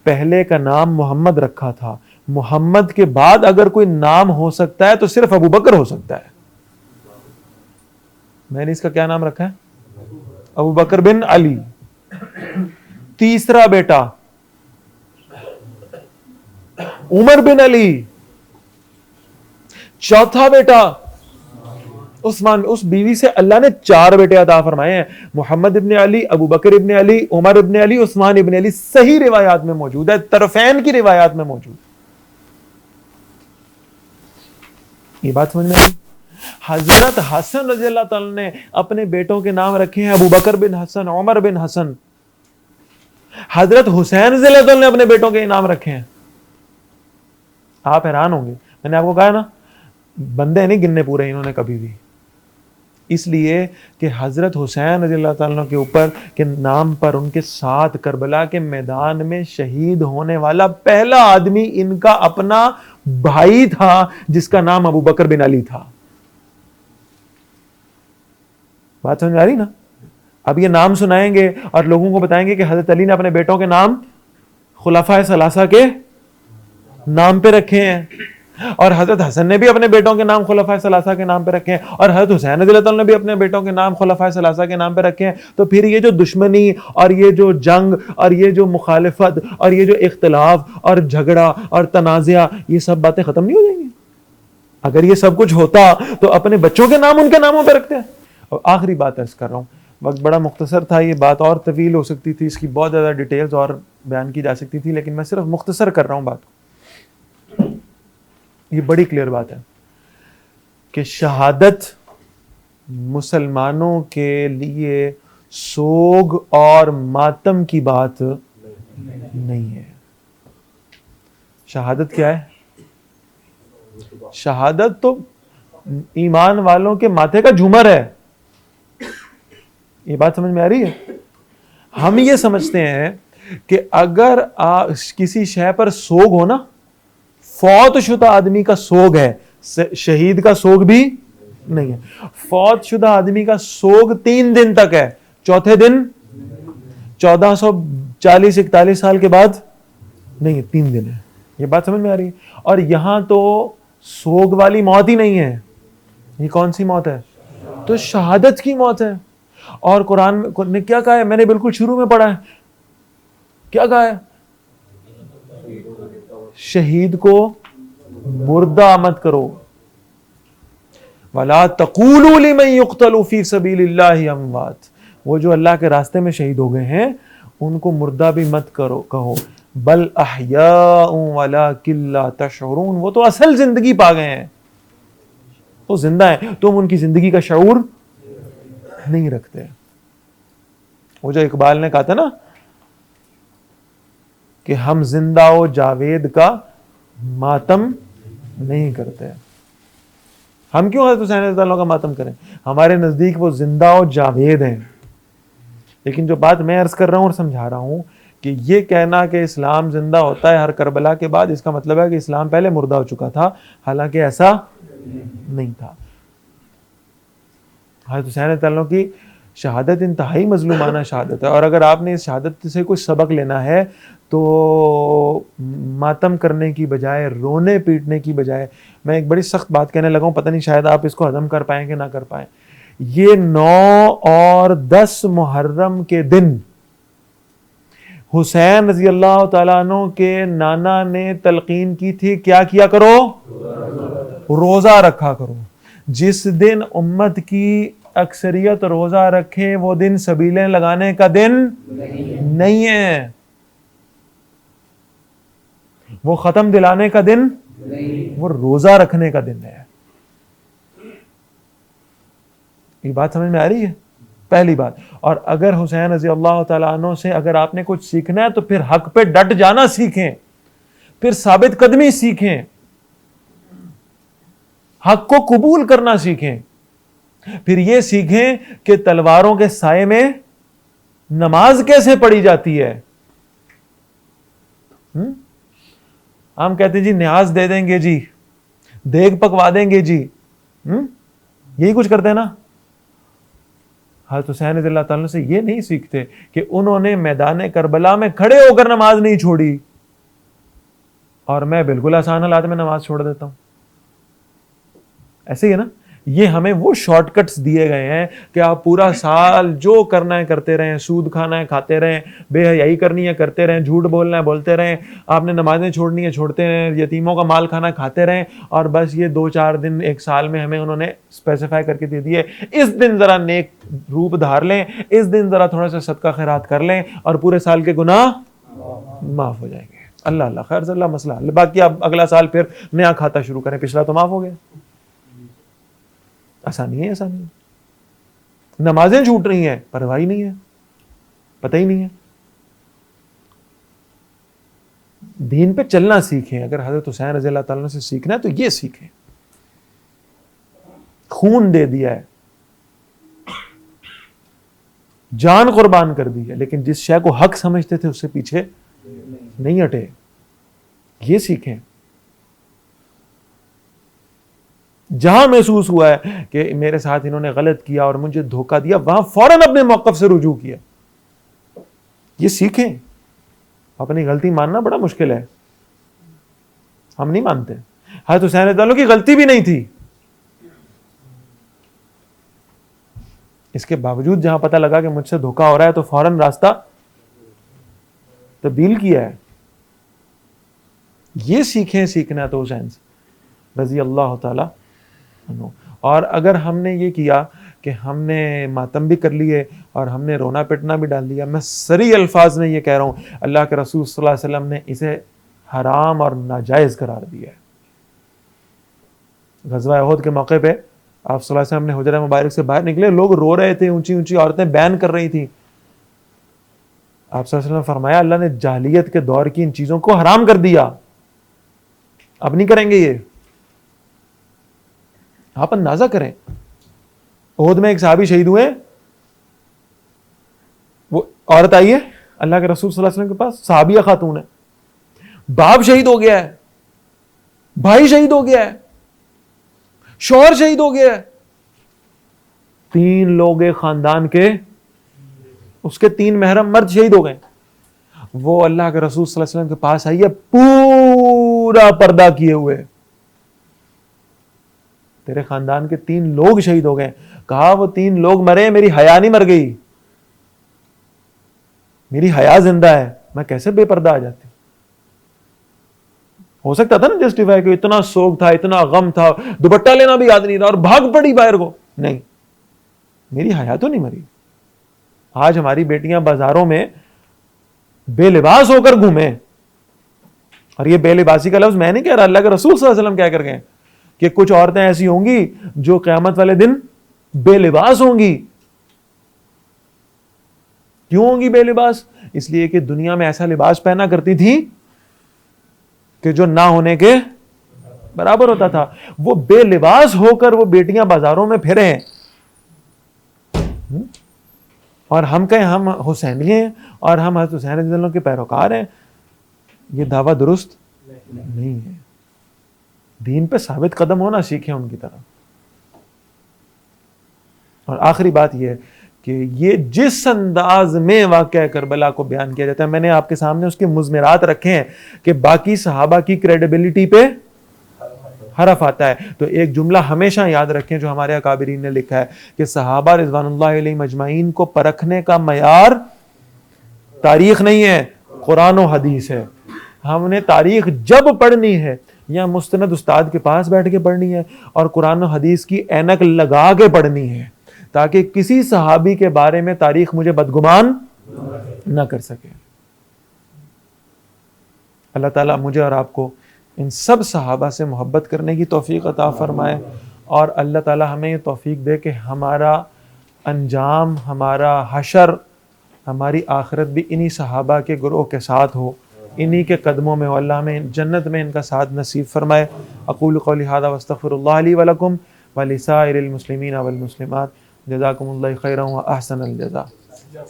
پہلے کا نام محمد رکھا تھا, محمد کے بعد اگر کوئی نام ہو سکتا ہے تو صرف ابو بکر ہو سکتا ہے. میں نے اس کا کیا نام رکھا ہے؟ ابو بکر بن علی. تیسرا بیٹا عمر بن علی، چوتھا بیٹا عثمان. اس بیوی سے اللہ نے 4 بیٹے عطا فرمائے ہیں. محمد ابن علی، ابو بکر ابن علی، عمر ابن علی، عثمان ابن علی. صحیح روایات میں موجود ہے، طرفین کی روایات میں موجود. یہ بات سمجھ میں آئی؟ حضرت حسن رضی اللہ تعالی نے اپنے بیٹوں کے نام رکھے ہیں ابو بکر بن حسن، عمر بن حسن. حضرت حسین رضی اللہ تعالی نے اپنے بیٹوں کے نام رکھے ہیں. آپ حیران ہوں گے، میں نے آپ کو کہا نا بندے نہیں گننے پورے انہوں نے کبھی بھی. اس لیے کہ حضرت حسین رضی اللہ تعالیٰ کے اوپر کے نام پر ان کے ساتھ کربلا کے میدان میں شہید ہونے والا پہلا آدمی ان کا اپنا بھائی تھا جس کا نام ابو بکر بن علی تھا. بات سمجھ آ رہی نا؟ اب یہ نام سنائیں گے اور لوگوں کو بتائیں گے کہ حضرت علی نے اپنے بیٹوں کے نام خلفائے ثلاثہ کے نام پہ رکھے ہیں، اور حضرت حسن نے بھی اپنے بیٹوں کے نام خلفائے ثلاثہ کے نام پہ رکھے ہیں، اور حضرت حسین رضی اللہ تعالیٰ نے بھی اپنے بیٹوں کے نام خلفائے ثلاثہ کے نام پہ رکھے ہیں. تو پھر یہ جو دشمنی اور یہ جو جنگ اور یہ جو مخالفت اور یہ جو اختلاف اور جھگڑا اور تنازع، یہ سب باتیں ختم نہیں ہو جائیں گی؟ اگر یہ سب کچھ ہوتا تو اپنے بچوں کے نام ان کے ناموں پہ رکھتے ہیں. اور آخری بات عرض کر رہا ہوں، وقت بڑا مختصر تھا، یہ بات اور طویل ہو سکتی تھی، اس کی بہت زیادہ ڈیٹیلز اور بیان کی جا سکتی تھی، لیکن میں صرف مختصر کر رہا ہوں بات کو. یہ بڑی کلیئر بات ہے کہ شہادت مسلمانوں کے لیے سوگ اور ماتم کی بات نہیں ہے. شہادت کیا ہے؟ شہادت تو ایمان والوں کے ماتھے کا جھومر ہے. یہ بات سمجھ میں آ رہی ہے؟ ہم یہ سمجھتے ہیں کہ اگر کسی شے پر سوگ ہو نا، فوت شدہ آدمی کا سوگ ہے، شہید کا سوگ بھی نہیں ہے. فوت شدہ آدمی کا سوگ 3 دن تک ہے، چوتھے دن 1440-41 سال کے بعد نہیں، 3 دن ہے. یہ بات سمجھ میں آ رہی ہے؟ اور یہاں تو سوگ والی موت ہی نہیں ہے. یہ کون سی موت ہے؟ تو شہادت کی موت ہے. اور قرآن نے کیا کہا ہے؟ میں نے بالکل شروع میں پڑھا ہے. کیا کہا ہے؟ شہید کو مردہ مت کرو. وَلَا تَقُولُوا لِمَن يُقْتَلُ فِي سَبِيلِ اللَّهِ أَمْوَاتٌ. وہ جو اللہ کے راستے میں شہید ہو گئے ہیں ان کو مردہ بھی مت کہو. بل احیاء ولکن لا تشعرون. وہ تو اصل زندگی پا گئے ہیں، وہ زندہ ہیں، تم ان کی زندگی کا شعور نہیں رکھتے. وہ جو اقبال نے کہا تھا نا کہ ہم زندہ و جاوید کا ماتم نہیں کرتے. ہم کیوں حضرت حسین رضی اللہ عنہ کا ماتم کریں؟ ہمارے نزدیک وہ زندہ و جاوید ہیں. لیکن جو بات میں عرض کر رہا ہوں اور سمجھا رہا ہوں کہ یہ کہنا کہ اسلام زندہ ہوتا ہے ہر کربلا کے بعد، اس کا مطلب ہے کہ اسلام پہلے مردہ ہو چکا تھا، حالانکہ ایسا نہیں تھا. حضرت حسین رضی اللہ عنہ کی شہادت انتہائی مظلومانہ شہادت ہے، اور اگر آپ نے اس شہادت سے کوئی سبق لینا ہے تو ماتم کرنے کی بجائے، رونے پیٹنے کی بجائے، میں ایک بڑی سخت بات کہنے لگا ہوں، پتہ نہیں شاید آپ اس کو ہضم کر پائیں کہ نہ کر پائیں. یہ 9 اور 10 محرم کے دن حسین رضی اللہ تعالیٰ عنہ کے نانا نے تلقین کی تھی، کیا کیا کرو؟ روزہ رکھا کرو. جس دن امت کی اکثریت روزہ رکھے وہ دن سبیلیں لگانے کا دن نہیں ہے، وہ ختم دلانے کا دن، وہ روزہ رکھنے کا دن ہے. یہ بات سمجھ میں آ رہی ہے؟ پہلی بات. اور اگر حسین رضی اللہ تعالیٰ عنہ سے اگر آپ نے کچھ سیکھنا ہے تو پھر حق پہ ڈٹ جانا سیکھیں، پھر ثابت قدمی سیکھیں، حق کو قبول کرنا سیکھیں، پھر یہ سیکھیں کہ تلواروں کے سائے میں نماز کیسے پڑھی جاتی ہے. ہم کہتے ہیں جی نیاز دے دیں گے، جی دیگ پکوا دیں گے، جی یہی کچھ کرتے ہیں نا. حضرت حسین رضی اللہ تعالیٰ سے یہ نہیں سیکھتے کہ انہوں نے میدان کربلا میں کھڑے ہو کر نماز نہیں چھوڑی اور میں بالکل آسان حالات میں نماز چھوڑ دیتا ہوں. ایسے ہی ہے نا. یہ ہمیں وہ شارٹ کٹس دیے گئے ہیں کہ آپ پورا سال جو کرنا ہے کرتے رہیں, سود کھانا ہے کھاتے رہیں, بے حیائی کرنی ہے کرتے رہیں, جھوٹ بولنا ہے بولتے رہیں, آپ نے نمازیں چھوڑنی ہے چھوڑتے رہیں, یتیموں کا مال کھانا کھاتے رہیں, اور بس یہ 2-4 دن ایک سال میں ہمیں انہوں نے اسپیسیفائی کر کے دے دیے, اس دن ذرا نیک روپ دھار لیں, اس دن ذرا تھوڑا سا صدقہ خیرات کر لیں اور پورے سال کے گناہ معاف ہو جائیں گے. اللہ اللہ خیر سے اللہ مسئلہ, باقی آپ اگلا سال پھر نیا کھاتا شروع کریں, پچھلا تو معاف ہو گیا. آسانی ہے, آسانی ہے. نمازیں چھوٹ رہی ہیں, پرواہ نہیں ہے, پتہ ہی نہیں ہے. دین پہ چلنا سیکھیں. اگر حضرت حسین رضی اللہ تعالیٰ سے سیکھنا ہے تو یہ سیکھیں. خون دے دیا ہے, جان قربان کر دی ہے, لیکن جس شے کو حق سمجھتے تھے اس سے پیچھے نہیں ہٹے. یہ سیکھیں. جہاں محسوس ہوا ہے کہ میرے ساتھ انہوں نے غلط کیا اور مجھے دھوکہ دیا, وہاں فوراً اپنے موقف سے رجوع کیا. یہ سیکھیں. اپنی غلطی ماننا بڑا مشکل ہے, ہم نہیں مانتے. حضرت حسین رضی اللہ کی غلطی بھی نہیں تھی, اس کے باوجود جہاں پتہ لگا کہ مجھ سے دھوکہ ہو رہا ہے تو فوراً راستہ تبدیل کیا ہے. یہ سیکھیں. سیکھنا تو حسین سے رضی اللہ تعالی عنہ. اور اگر ہم نے یہ کیا کہ ہم نے ماتم بھی کر لیے اور ہم نے رونا پٹنا بھی ڈال دیا, میں صریح الفاظ میں یہ کہہ رہا ہوں, اللہ کے رسول صلی اللہ علیہ وسلم نے اسے حرام اور ناجائز قرار دیا ہے. غزوہ احد کے موقع پہ آپ صلی اللہ علیہ وسلم نے حجرہ مبارک سے باہر نکلے, لوگ رو رہے تھے, اونچی اونچی عورتیں بیان کر رہی تھیں. آپ صلی اللہ علیہ وسلم نے فرمایا اللہ نے جاہلیت کے دور کی ان چیزوں کو حرام کر دیا, اب نہیں کریں گے. یہ آپ اندازہ کریں, احد میں ایک صحابی شہید ہوئے, وہ عورت آئی ہے اللہ کے رسول صلی اللہ علیہ وسلم کے پاس, صحابیہ خاتون ہے, باپ شہید ہو گیا ہے, بھائی شہید ہو گیا ہے, شوہر شہید ہو گیا ہے, 3 لوگ خاندان کے, اس کے 3 محرم مرد شہید ہو گئے. وہ اللہ کے رسول صلی اللہ علیہ وسلم کے پاس آئی ہے پورا پردہ کیے ہوئے, تیرے خاندان کے 3 لوگ شہید ہو گئے. کہا وہ 3 لوگ مرے, میری حیا نہیں مر گئی, میری حیا زندہ ہے, میں کیسے بے پردہ آ جاتی. ہو سکتا تھا نا جسٹیفائی کہ اتنا سوگ تھا, اتنا غم تھا, دوپٹہ لینا بھی یاد نہیں تھا اور بھاگ پڑی باہر کو. نہیں, میری حیا تو نہیں مری. آج ہماری بیٹیاں بازاروں میں بے لباس ہو کر گھومیں, اور یہ بے لباسی کا لفظ میں نہیں کہہ رہا, اللہ کے رسول صلی اللہ علیہ وسلم کہہ کر گئے کہ کچھ عورتیں ایسی ہوں گی جو قیامت والے دن بے لباس ہوں گی. کیوں ہوں گی بے لباس؟ اس لیے کہ دنیا میں ایسا لباس پہنا کرتی تھی کہ جو نہ ہونے کے برابر ہوتا تھا. وہ بے لباس ہو کر وہ بیٹیاں بازاروں میں پھرے ہیں, اور ہم کہیں ہم حسینی ہیں اور ہم حضرت حسین رضی اللہ عنہ کے پیروکار ہیں. یہ دعویٰ درست نہیں ہے. دین پہ ثابت قدم ہونا سیکھیں ان کی طرح. اور آخری بات یہ ہے کہ یہ جس انداز میں واقعہ کربلا کو بیان کیا جاتا ہے, میں نے آپ کے سامنے اس کے مضمرات رکھے ہیں کہ باقی صحابہ کی کریڈیبلٹی پہ حرف آتا ہے. تو ایک جملہ ہمیشہ یاد رکھیں جو ہمارے اکابرین نے لکھا ہے کہ صحابہ رضوان اللہ علیہ مجمعین کو پرکھنے کا معیار تاریخ نہیں ہے, قرآن و حدیث ہے. ہم نے تاریخ جب پڑھنی ہے یا مستند استاد کے پاس بیٹھ کے پڑھنی ہے اور قرآن و حدیث کی اینک لگا کے پڑھنی ہے, تاکہ کسی صحابی کے بارے میں تاریخ مجھے بدگمان نہ کر سکے. اللہ تعالیٰ مجھے اور آپ کو ان سب صحابہ سے محبت کرنے کی توفیق عطا فرمائے, اور اللہ تعالیٰ ہمیں یہ توفیق دے کہ ہمارا انجام, ہمارا حشر, ہماری آخرت بھی انہی صحابہ کے گروہ کے ساتھ ہو, انہی کے قدموں میں ہو. اللہ ہمیں جنت میں ان کا ساتھ نصیب فرمائے. اقول قولی ھذا واستغفر اللہ لی ولکم ولسائر المسلمین والمسلمات. جزاکم اللہ خیرا واحسن الجزاء.